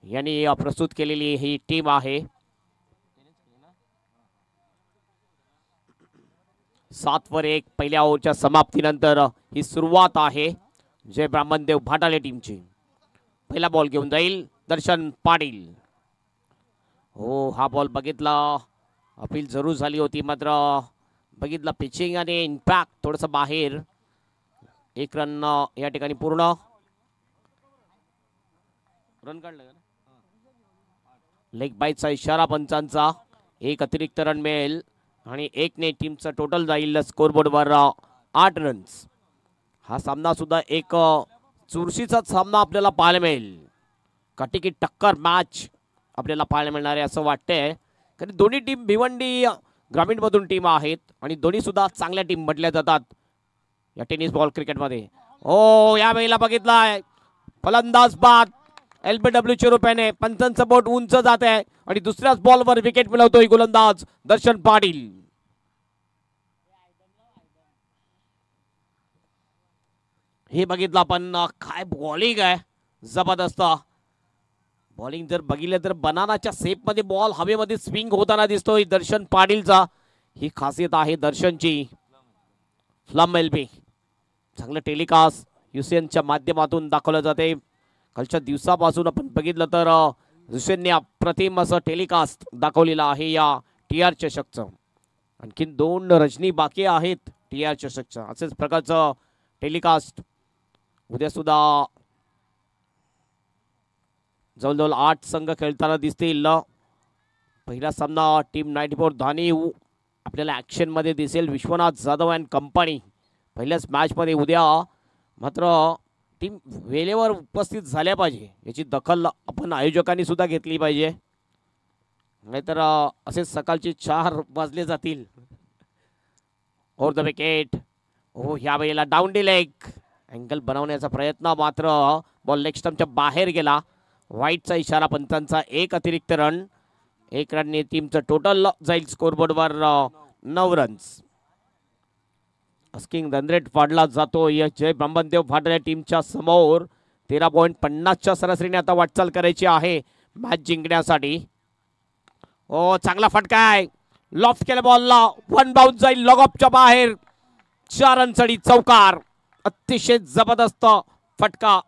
यांनी प्रस्तुत केलेली ही टीम आहे. 7-1 पहिल्या ओव्हरच्या समाप्तीनंतर ही सुरुवात आहे जय ब्राह्मणदेव भाटाले टीमची. पहिला बॉल घेऊन जाईल दर्शन पाटील. हो हा बॉल बघितला, अपील जरूर झाली होती, मात्र बघितला पिचिंग आणि इम्पॅक्ट थोडंसं बाहेर. 1 रन या ठिकाणी पूर्ण. रन काढलं लेग बाईटचा इशारा पंचांचा. 1 अतिरिक्त रन मिळेल आणि 1 ने टीमचं टोटल जाईल स्कोरबोर्डवर 8 रन्स. हा सामना सुद्धा एक चुरशीचा सामना आपल्याला पाहायला मिळेल. कटिकी टक्कर मॅच आपल्याला पाहायला मिळणार आहे असं वाटतंय, कारण दोन्ही टीम भिवंडी ग्रामीणमधून टीम आहेत आणि दोन्ही सुद्धा चांगल्या टीम म्हटल्या जातात या टेनिस बॉल क्रिकेटमध्ये. हो यावेळेला बघितलाय फलंदाज बाद LBWच्या रुपयाने पंचांचं बोट उंच जात आहे आणि दुसऱ्याच बॉलवर विकेट मिळवतोय गोलंदाज दर्शन पाटील. हे बघितलं आपण, काय बॉलिंग आहे जबरदस्त. बॉलिंग जर बघितलं तर बनानाच्या शेप मध्ये बॉल हवेमध्ये स्विंग होताना दिसतोय दर्शन पाटीलचा. ही खासियत आहे दर्शनची. फ्लम LB चांगलं टेलिकास्ट युसेनच्या माध्यमातून दाखवलं जाते. कालच्या दिवसापासून आपण बघितलं तर युसेनने अप्रतिम असं टेलिकास्ट दाखवलेलं आहे या TR चषकचं. आणखीन 2 रजनी बाकी आहेत TR चषकचं. असेच प्रकारचं टेलिकास्ट उद्या सुद्धा जवळजवळ 8 संघ खेळताना दिसतील. पहिला सामना टीम 94 धानी आपल्याला ॲक्शन मध्ये दिसेल. विश्वनाथ जाधव अँड कंपनी पहिल्याच मॅच मध्ये उद्या. मात्र टीम वेळेवर उपस्थित झाल्या पाहिजे याची दखल आपण आयोजकांनी सुद्धा घेतली पाहिजे, नाहीतर असेच सकाळचे 4 वाजले जातील. Over the wicket. हो ह्या वेळेला डाऊन डी लेग अँगल बनवण्याचा प्रयत्न, मात्र बॉल लेग स्टंपच्या बाहेर गेला. वाईटचा इशारा पंचांचा. 1 अतिरिक्त रन. 1 रनने टीमचं टोटल जाईल स्कोरबोर्डवर 9 रन्स. अस्किंग रन रेट वाढला जातो या जय ब्रह्मदेव भाटाले टीमच्या समोर. 13.50च्या सरासरीने आता वाटचाल करायची आहे मॅच जिंकण्यासाठी. ओ चांगला फटका आहे, लॉफ्ट केला बॉलला, 1 बाउन्स जाईल लॉग ऑफच्या बाहेर. 4 रनसाठी चौकार. अतिशय जबरदस्त फटका.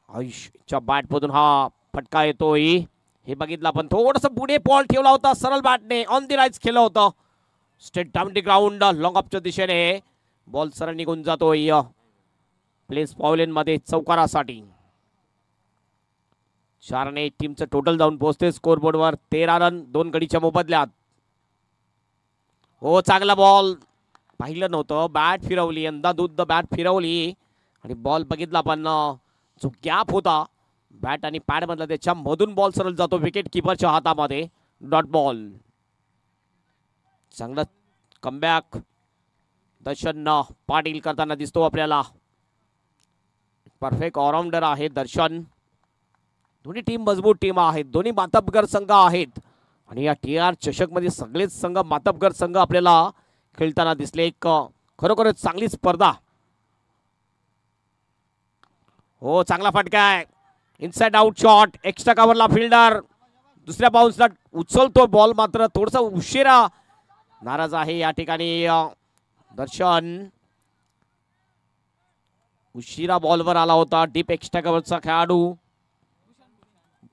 आयुषच्या बॅट मधून हा फटका येतोय. हे बघितलं आपण, थोडस पुढे बॉल ठेवला होता सरळ बॅटने, ऑन दी राईज केलं होतं. Straight down the ground long ऑफच्या दिशेने बॉल सरळ निघून जातोय प्लेस पॉवलेन मध्ये चौकारासाठी. 4 ने टीमचं टोटल जाऊन पोहोचते स्कोरबोर्डवर 13 रन 2 गडीच्या मोबदल्यात. हो चांगला बॉल, पाहिलं नव्हतं, बॅट फिरवली, अंधाधुंद बॅट फिरवली आणि बॉल बघितला पण जो गॅप होता बॅट आणि पॅड मधला त्याच्या मधून बॉल सरळ जातो विकेट किपरच्या हातामध्ये. Dot ball. चांगला कमबॅक दर्शन पाटील करताना दिसतो आपल्याला. परफेक्ट ऑलराऊंडर आहे दर्शन. दोन्ही टीम मजबूत टीम आहेत, दोन्ही मातबगर संघ आहेत आणि या TR चषक मध्ये सगळेच संघ मातबगर संघ आपल्याला खेळताना दिसले. एक खरोखरच चांगली स्पर्धा. हो चांगला फटका आहे. Inside out shot. एक्स्ट्रा कव्हरला फिल्डर दुसऱ्या बाउन्सला उचलतो बॉल, मात्र थोडासा उशिरा नाराज आहे या ठिकाणी दर्शन. उशिरा बॉलवर आला होता डीप एक्स्ट्रा कव्हरचा खेळाडू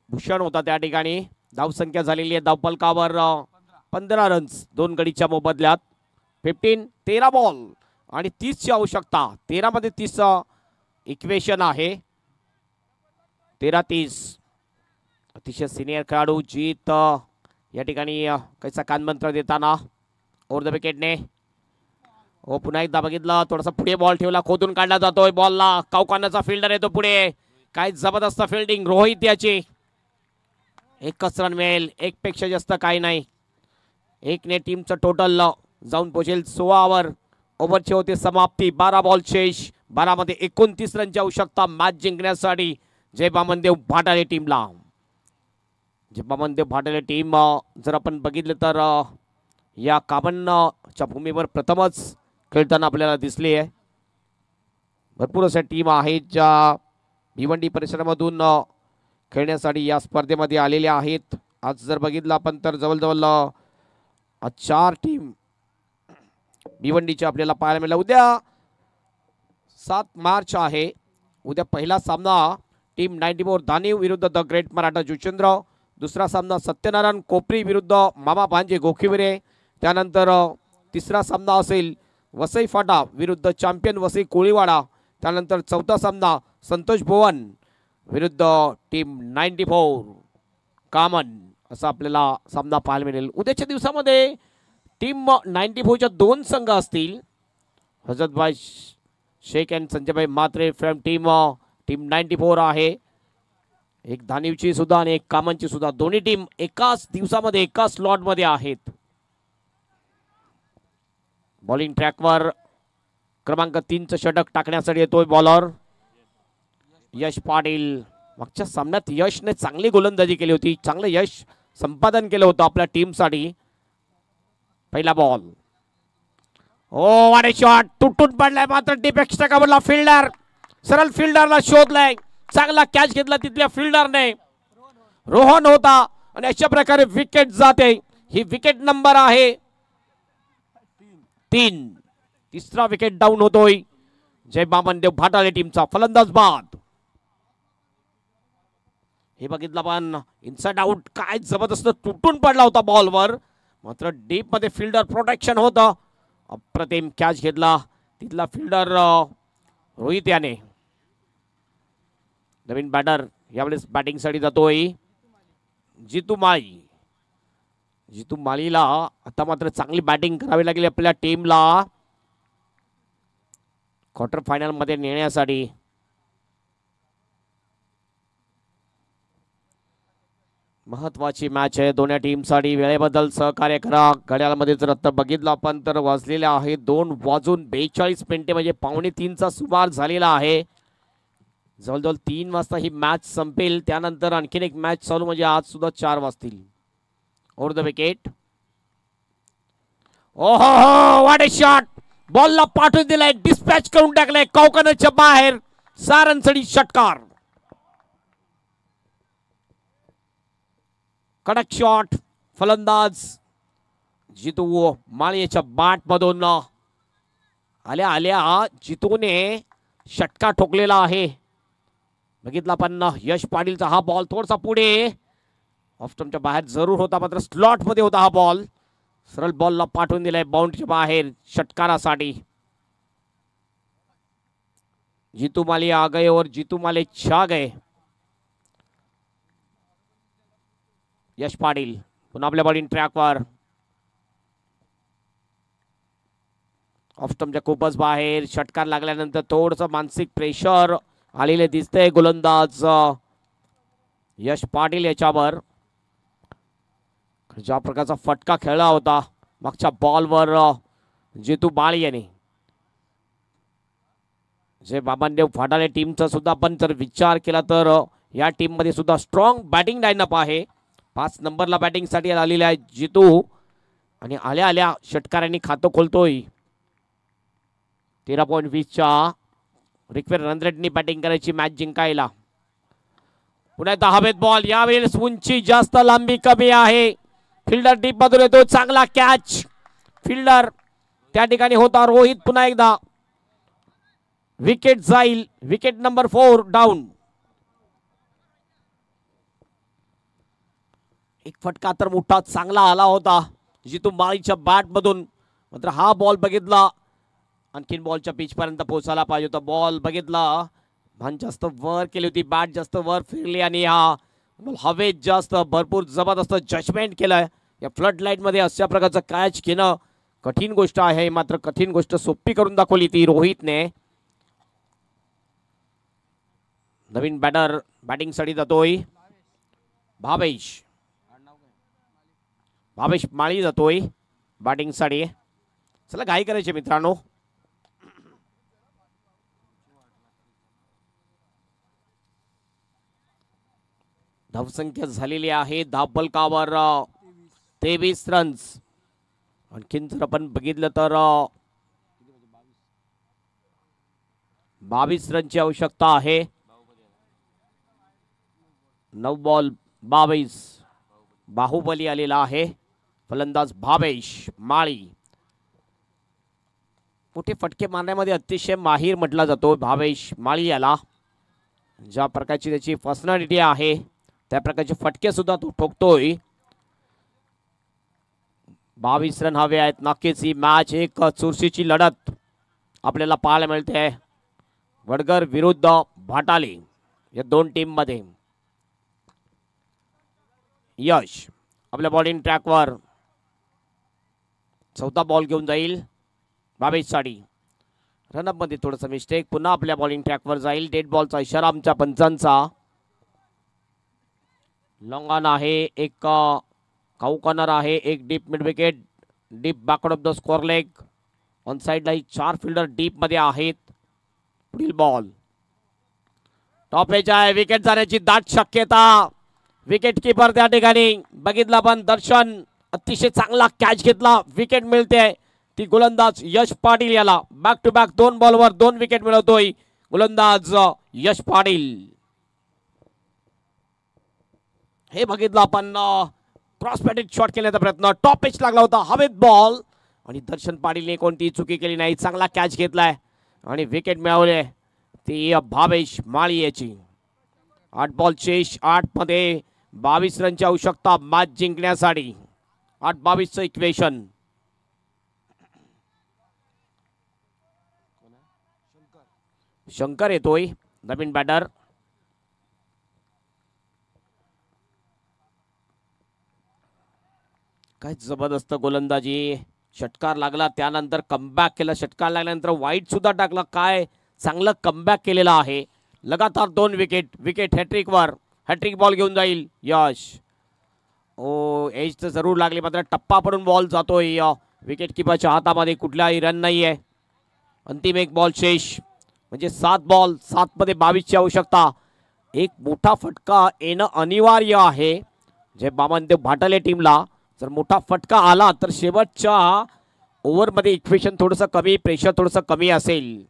भूषण होता त्या ठिकाणी. धावसंख्या झालेली आहे धावफलकावर 15 रन्स 2 गडीच्या मोबदल्यात. 13 बॉल आणि 30 ची आवश्यकता. 13 मध्ये 30 इक्वेशन आहे. 13-30. अतिशय सिनियर खेळाडू जीत या ठिकाणी कैसा कानमंत्र देताना ओव्हर द विकेटने. हो पुन्हा एकदा बघितलं थोडासा पुढे बॉल ठेवला, खोदून काढला जातोय बॉलला. कावकानाचा फिल्डर येतो पुढे. काय जबरदस्त फिल्डिंग रोहित याची. एकच रन मिळेल, एक पेक्षा जास्त काही नाही. एकने टीमचं टोटल जाऊन पोहोचेल 16 ओव्हरची होते समाप्ती. 12 बॉल शेष. 12 मध्ये 29 रनची आवश्यकता मॅच जिंकण्यासाठी जय बामनदेव भाटाले टीमला. जय बामनदेव भाटाले टीम जर आपण बघितलं तर या कामनच्या भूमीवर प्रथमच खेळताना आपल्याला दिसली आहे. भरपूर अशा टीम आहेत ज्या भिवंडी परिसरामधून खेळण्यासाठी या स्पर्धेमध्ये आलेल्या आहेत. आज जर बघितलं आपण तर जवळजवळ 4 टीम भिवंडीच्या आपल्याला पाहायला मिळाल्या. उद्या 7 मार्च आहे. उद्या पहिला सामना टीम 94 धानीव विरुद्ध द ग्रेट मराठा जुचंद्र. दुसरा सामना सत्यनारायण कोपरी विरुद्ध मामा भांजे गोखिवरे. त्यानंतर तिसरा सामना असेल वसई फाटा विरुद्ध चॅम्पियन वसई कोळीवाडा. त्यानंतर चौथा सामना संतोष भुवन विरुद्ध टीम 94 कामन असा आपल्याला सामना पाहायला मिळेल. उद्याच्या दिवसामध्ये टीम 94च्या 2 संघ असतील. Hazratbhai Shaikh and Sanjaybhai Mhatre from team 94 आहे. एक धानीवची सुद्धा आणि एक कामनची सुद्धा. दोन्ही टीम एकाच दिवसामध्ये एकाच स्लॉट मध्ये आहेत. बॉलिंग ट्रॅकवर क्रमांक 3चं षटक टाकण्यासाठी येतोय बॉलर यश पाटील. मागच्या सामन्यात यशने चांगली गोलंदाजी केली होती, चांगलं यश संपादन केलं होतं आपल्या टीमसाठी. पहिला बॉल. ओ वाडे शॉट तुटून पडलाय, मात्र डीप एक्स्ट्रा कव्हरला फिल्डर सरळ फिल्डरला शोधलाय. चांगला कॅच घेतला तिथल्या फिल्डरने. रोहन होता आणि अशा प्रकारे विकेट जाते. ही विकेट नंबर आहे 3. तिसरा विकेट डाऊन होतोय जय बामनदेव भाटाले टीमचा. फलंदाज बाद. हे बघितलं पण इनसाइड आउट. काय जबरदस्त तुटून पडला होता बॉलवर, मात्र डीप मध्ये फिल्डर प्रोटेक्शन होतं. अप्रतिम कॅच घेतला तिथला फिल्डर रोहित याने. नवीन बॅटर यावेळेस बॅटिंगसाठी जातोय जितू माळी. जितू माळीला आता मात्र चांगली बॅटिंग करावी लागेल आपल्या टीमला क्वार्टर फायनल मध्ये नेण्यासाठी. महत्वाची मॅच आहे दोन्ही टीमसाठी. वेळेबद्दल सहकार्य करा. घड्याळामध्ये जर आता बघितलं आपण तर वाजलेले आहे 2:42 म्हणजे 2:45चा सुमार झालेला आहे. जवळजवळ 3 वाजता ही मॅच संपेल. त्यानंतर आणखीन एक मॅच चालू म्हणजे आज सुद्धा 4 वाजतील. Over the wicket. ओहो व्हॉट अ शॉट. बॉलला पाठवून दिलाय, डिस्पॅच करून टाकलाय कौकानाच्या बाहेर. सारनसडी षटकार. कडक शॉट. फलंदाज जितू माळीच्या बॅट मधून आल्या आल्या जितूने षटकार ठोकलेला आहे. बघितला पण यश पाटीलचा हा बॉल थोडासा पुढे ऑफ स्टंपच्या बाहेर जरूर होता, मात्र स्लॉट मध्ये होता हा बॉल. सरळ बॉलला पाठवून दिलाय बाउंड्रीच्या बाहेर षटकारासाठी. जीतू माली आ गए और जीतू माले छा गए. यश पाटील पुन्हा आपल्या बॉलिंग ट्रॅकवर. ऑफ स्टंपच्या खूपच बाहेर. षटकार लागल्यानंतर थोडंसं मानसिक प्रेशर आलेले दिसते गोलंदाज यश पाटील याच्यावर. ज्या प्रकारचा फटका खेळला होता मागच्या बॉलवर जितू माळी याने. जे बाबांदेव फाटाले टीमचा सुद्धा आपण जर विचार केला तर या टीम मध्ये सुद्धा स्ट्रॉंग बॅटिंग लाईनअप आहे. 5 नंबरला बॅटिंग साठी आलेले आहे जितू आणि आल्या आल्या षटकारांनी खातं खोलतोय. 13.20च्या रिक्वेर रनरेटनी बॅटिंग करायची मॅच जिंकायला. पुन्हा एकदा हवेत बॉल. यावेळेस उंची जास्त लांबी कमी आहे. फिल्डर डीप मधून येतो. चांगला कॅच. फिल्डर त्या ठिकाणी होता रोहित. पुन्हा एकदा विकेट जाईल. Wicket number 4 down. एक फटका तर मोठा चांगला आला होता जितू माळीच्या बॅट मधून. मात्र हा बॉल बघितला आणखीन बॉलच्या पिच पर्यंत पोहोचायला पाहिजे होता. बॉल बघितला मान जास्त वर केली होती. बॅट जास्त वर फिरली आणि हा हवेत जास्त भरपूर जबरदस्त जजमेंट केलंय. या फ्लड लाईट मध्ये अशा प्रकारचं कॅच घेणं कठीण गोष्ट आहे. मात्र कठीण गोष्ट सोपी करून दाखवली ती रोहितने. नवीन बॅटर बॅटिंग साठी जातोय भावेश. भावेश माळी जातोय बॅटिंग साठी. चला घाई करायचे मित्रांनो. धावसंख्या झालेली आहे धावफलकावर 23 रन्स. आणखीन जर आपण बघितलं तर 22 रनची आवश्यकता आहे. 9 बॉल 22. बाहुबली आलेला आहे. फलंदाज भावेश माळी. मोठे फटके मारण्यामध्ये अतिशय माहीर म्हटला जातो भावेश माळी याला. ज्या प्रकारची त्याची पर्सनॅलिटी आहे त्या प्रकारचे फटके सुद्धा तो ठोकतोय. 22 रन हवे आहेत. नक्कीच ही मॅच एक चुरशीची लढत आपल्याला पाहायला मिळते वडगर विरुद्ध भाटाले या दोन टीम मध्ये. यश आपल्या बॉलिंग ट्रॅकवर. चौथा बॉल घेऊन जाईल भावेश साठी. रनअप मध्ये थोडंसं मिस्टेक. पुन्हा आपल्या बॉलिंग ट्रॅकवर जाईल. डेड बॉलचा इशारा आमच्या पंचांचा. लॉंग ऑन आहे. एक काऊ कॉर्नर आहे. एक deep mid wicket. Deep backward of the score leg. On साइडला 4 फिल्डर डीप मध्ये आहेत. पुढील बॉल टॉप एज आहे. विकेट जाण्याची दाट शक्यता. विकेट किपर त्या ठिकाणी बघितला पण दर्शन अतिशय चांगला कॅच घेतला. विकेट मिळते ती गोलंदाज यश पाटील याला. बॅक टू बॅक 2 बॉलवर 2 विकेट मिळवतोय गोलंदाज यश पाटील. हे बघितलं आपण क्रॉस बॅटेड शॉट केल्याचा प्रयत्न. टॉप एज लागला होता. हवेत बॉल आणि दर्शन पाटीलने कोणतीही चुकी केली नाही. चांगला कॅच घेतलाय आणि विकेट मिळवले ती भावेश माळी याची. 8 बॉल चेस 8 मध्ये 22 रनची आवश्यकता मॅच जिंकण्यासाठी. 8-22चं इक्वेशन. शंकर येतोय नवीन बॅटर. काय जबरदस्त गोलंदाजी. षटकार लागला त्यानंतर कमबॅक केला. षटकार लागल्यानंतर वाईट सुद्धा टाकला. काय चांगलं कमबॅक केलेलं आहे. लगातार 2 विकेट. विकेट हॅट्रिक वर. हॅट्रिक बॉल घेऊन जाईल यश. ओ एज तर जरूर लागली मात्र टप्पा पडून बॉल जातोय विकेट किपरच्या हातामध्ये. कुठलाही रन नाही आहे. अंतिम एक बॉल शेष. म्हणजे 7 बॉल 7 मध्ये 22ची आवश्यकता. एक मोठा फटका येणं अनिवार्य आहे. जे बाबांदेव भाटाले टीमला जर मोठा फटका आला तर शेवटच्या ओव्हरमध्ये इक्वेशन थोडंसं कमी. प्रेशर थोडंसं कमी असेल.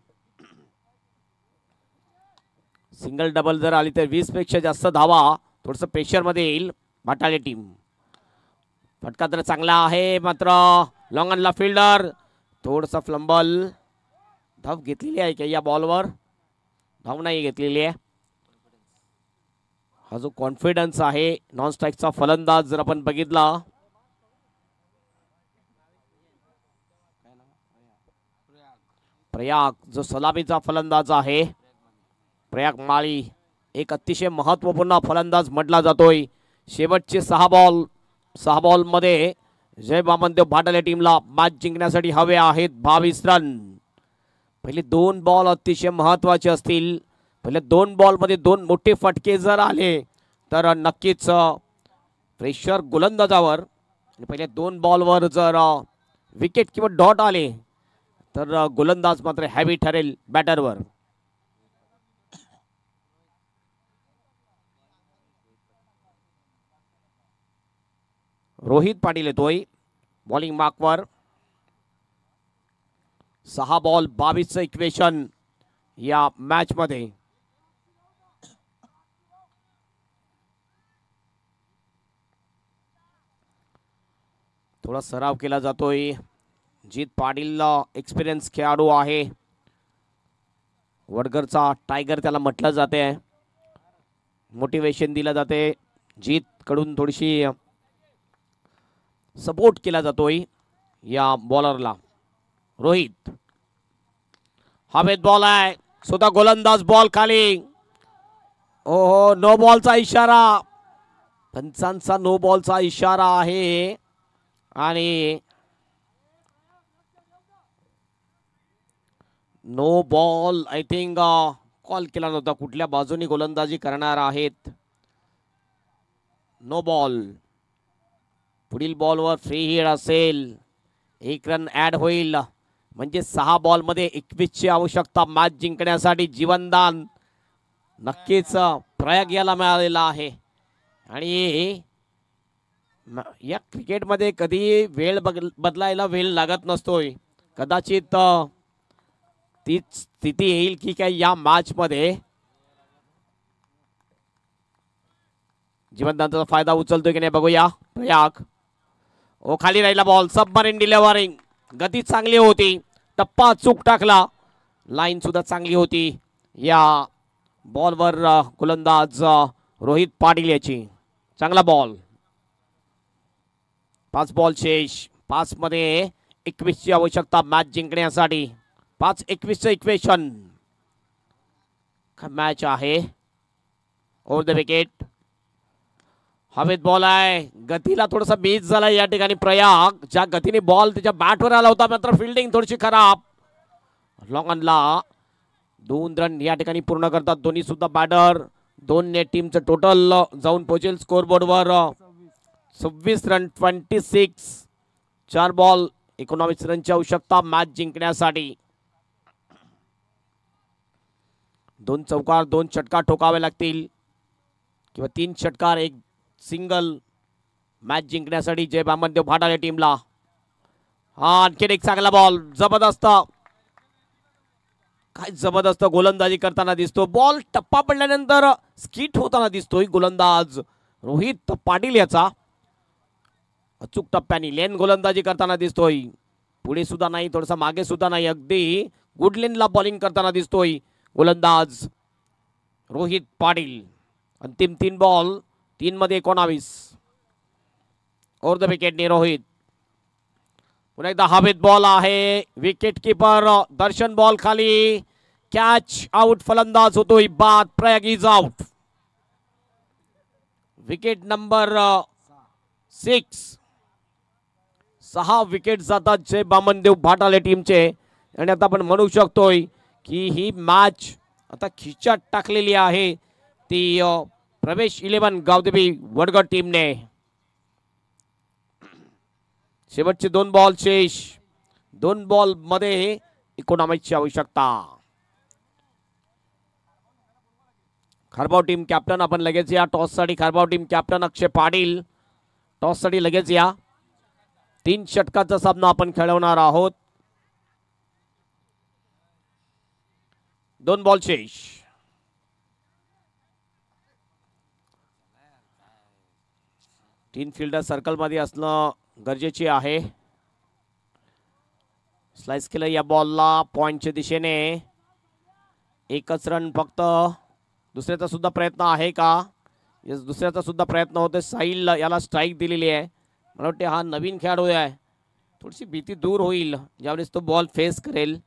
सिंगल डबल जर आली तर 20 पेक्षा जास्त धावा थोडंसं प्रेशरमध्ये येईल भाटाले टीम. फटका तर चांगला आहे मात्र लॉंग ऑनला फिल्डर थोडंसं फ्लंबल. धाव घेतलेली आहे का या बॉलवर? धाव नाही घेतलेली आहे. हा जो कॉन्फिडन्स आहे नॉन स्ट्राईकचा फलंदाज जर आपण बघितला प्रयाग जो सलामीचा फलंदाज आहे प्रयाग माळी एक अतिशय महत्त्वपूर्ण फलंदाज म्हटला जातोय. शेवटचे 6 बॉल मध्ये जय बामनदेव भाटाले टीमला मॅच जिंकण्यासाठी हवे आहेत 22 रन. पहिले 2 बॉल अतिशय महत्त्वाचे असतील. पहिले 2 बॉलमध्ये 2 मोठे फटके जर आले तर नक्कीच प्रेशर गोलंदाजावर. पहिले 2 बॉलवर जर विकेट किंवा डॉट आले तर गोलंदाज मात्र हॅवी ठरेल बॅटरवर. रोहित पाटील येतोय बॉलिंग मार्कवर. 6 बॉल 22चं इक्वेशन या मॅच मध्ये. थोडा सराव केला जातोय. जीत पाटील एक्सपिरियन्स खेळाडू आहे. वडगरचा टायगर त्याला म्हटलं जाते. मोटिवेशन दिलं जाते. जीत कडून थोडीशी सपोर्ट केला जातोय या बॉलरला. रोहित हवेत बॉल आहे. स्वतः गोलंदाज बॉल खाली. ओहो नो बॉलचा इशारा. पंचांचा नो बॉलचा इशारा आहे आणि no ball I think call केला नव्हता. कुठल्या बाजूनी गोलंदाजी करणार आहेत. No ball. पुढील बॉलवर फ्री हिट असेल. 1 रन ऍड होईल म्हणजे 6 बॉलमध्ये 21ची आवश्यकता मॅच जिंकण्यासाठी. जीवनदान नक्कीच प्रयोग याला मिळालेला आहे. आणि या क्रिकेटमध्ये कधी वेळ बदलायला वेळ लागत नसतोय. कदाचित तीच स्थिती येईल की काय या मॅच मध्ये. जीवनदानचा फायदा उचलतोय की नाही बघूया. प्रयाग ओ खाली राहिला बॉल. Submarine delivering. गती चांगली होती. टप्पा चूक टाकला. लाईन सुद्धा चांगली होती या बॉलवर. गोलंदाज रोहित पाटील याची. चांगला बॉल. 5 बॉल शेष. 5 मध्ये 21ची आवश्यकता मॅच जिंकण्यासाठी. 5-21चं इक्वेशन मॅच आहे. Over the wicket. हवेत बॉल आहे. गतीला थोडासा बीज झाला या ठिकाणी. प्रयाग ज्या गतीने बॉल त्याच्या बॅटवर आला होता मात्र फिल्डिंग थोडीशी खराब. लॉंग ऑनला 2 रन या ठिकाणी पूर्ण करतात दोन्ही सुद्धा बॅटर. 2 ने टीमचं टोटल जाऊन पोहोचेल स्कोरबोर्डवर 26 रन 26. 4 बॉल 19 रनची आवश्यकता मॅच जिंकण्यासाठी. 2 चौकार 2 षटकार ठोकावे लागतील किंवा 3 षटकार 1 सिंगल मॅच जिंकण्यासाठी जय बामनदेव भाटाले टीमला. हा आणखीन एक चांगला बॉल. जबरदस्त. काय जबरदस्त गोलंदाजी करताना दिसतो. बॉल टप्पा पडल्यानंतर स्किट होताना दिसतोय गोलंदाज रोहित पाटील याचा. अचूक टप्प्याने लेन गोलंदाजी करताना दिसतोय. पुढे सुद्धा नाही थोडासा मागे सुद्धा नाही. अगदी गुड लेनला बॉलिंग करताना दिसतोय गोलंदाज रोहित पाटील. अंतिम 3 बॉल 3 मध्ये 19. ओव्हर द विकेटने रोहित. पुन्हा एकदा हवेत बॉल आहे. विकेट किपर दर्शन बॉल खाली. Catch out. फलंदाज होतोय बाद. Prayag is out. Wicket number 6. 6 wicket जातात जय बामनदेव भाटाले टीमचे. आणि आता आपण म्हणू शकतोय की ही मॅच आता खिचात टाकलेली आहे ती प्रवेश 11 गावदेवी वडगड टीमने. शेवटचे 2 बॉल शेष. 2 बॉल मध्ये 19ची आवश्यकता. खारबाव टीम कॅप्टन आपण लगेच या. टॉस साठी खारबाव टीम कॅप्टन अक्षय पाटील. टॉस साठी लगेच या. 3 षटकाचा सामना आपण खेळवणार आहोत. 2 बॉल शेष. तीन फिल्डर सर्कल मध्ये असणं गरजेचे आहे. स्लाइस केलं या बॉलला पॉइंटच्या दिशेने. 1च रन फक्त. दुसऱ्याचा सुद्धा प्रयत्न आहे का. यस दुसऱ्याचा सुद्धा प्रयत्न होतोय. साहिल याला स्ट्राईक दिलेली आहे. मला वाटते हा नवीन खेळाडू आहे. थोडीशी भीती दूर होईल ज्यावेळेस तो बॉल फेस करेल.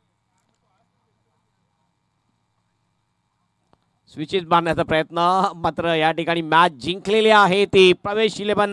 स्विचेस मारण्याचा प्रयत्न. मात्र या ठिकाणी मॅच जिंकलेली आहे ती प्रवेश 11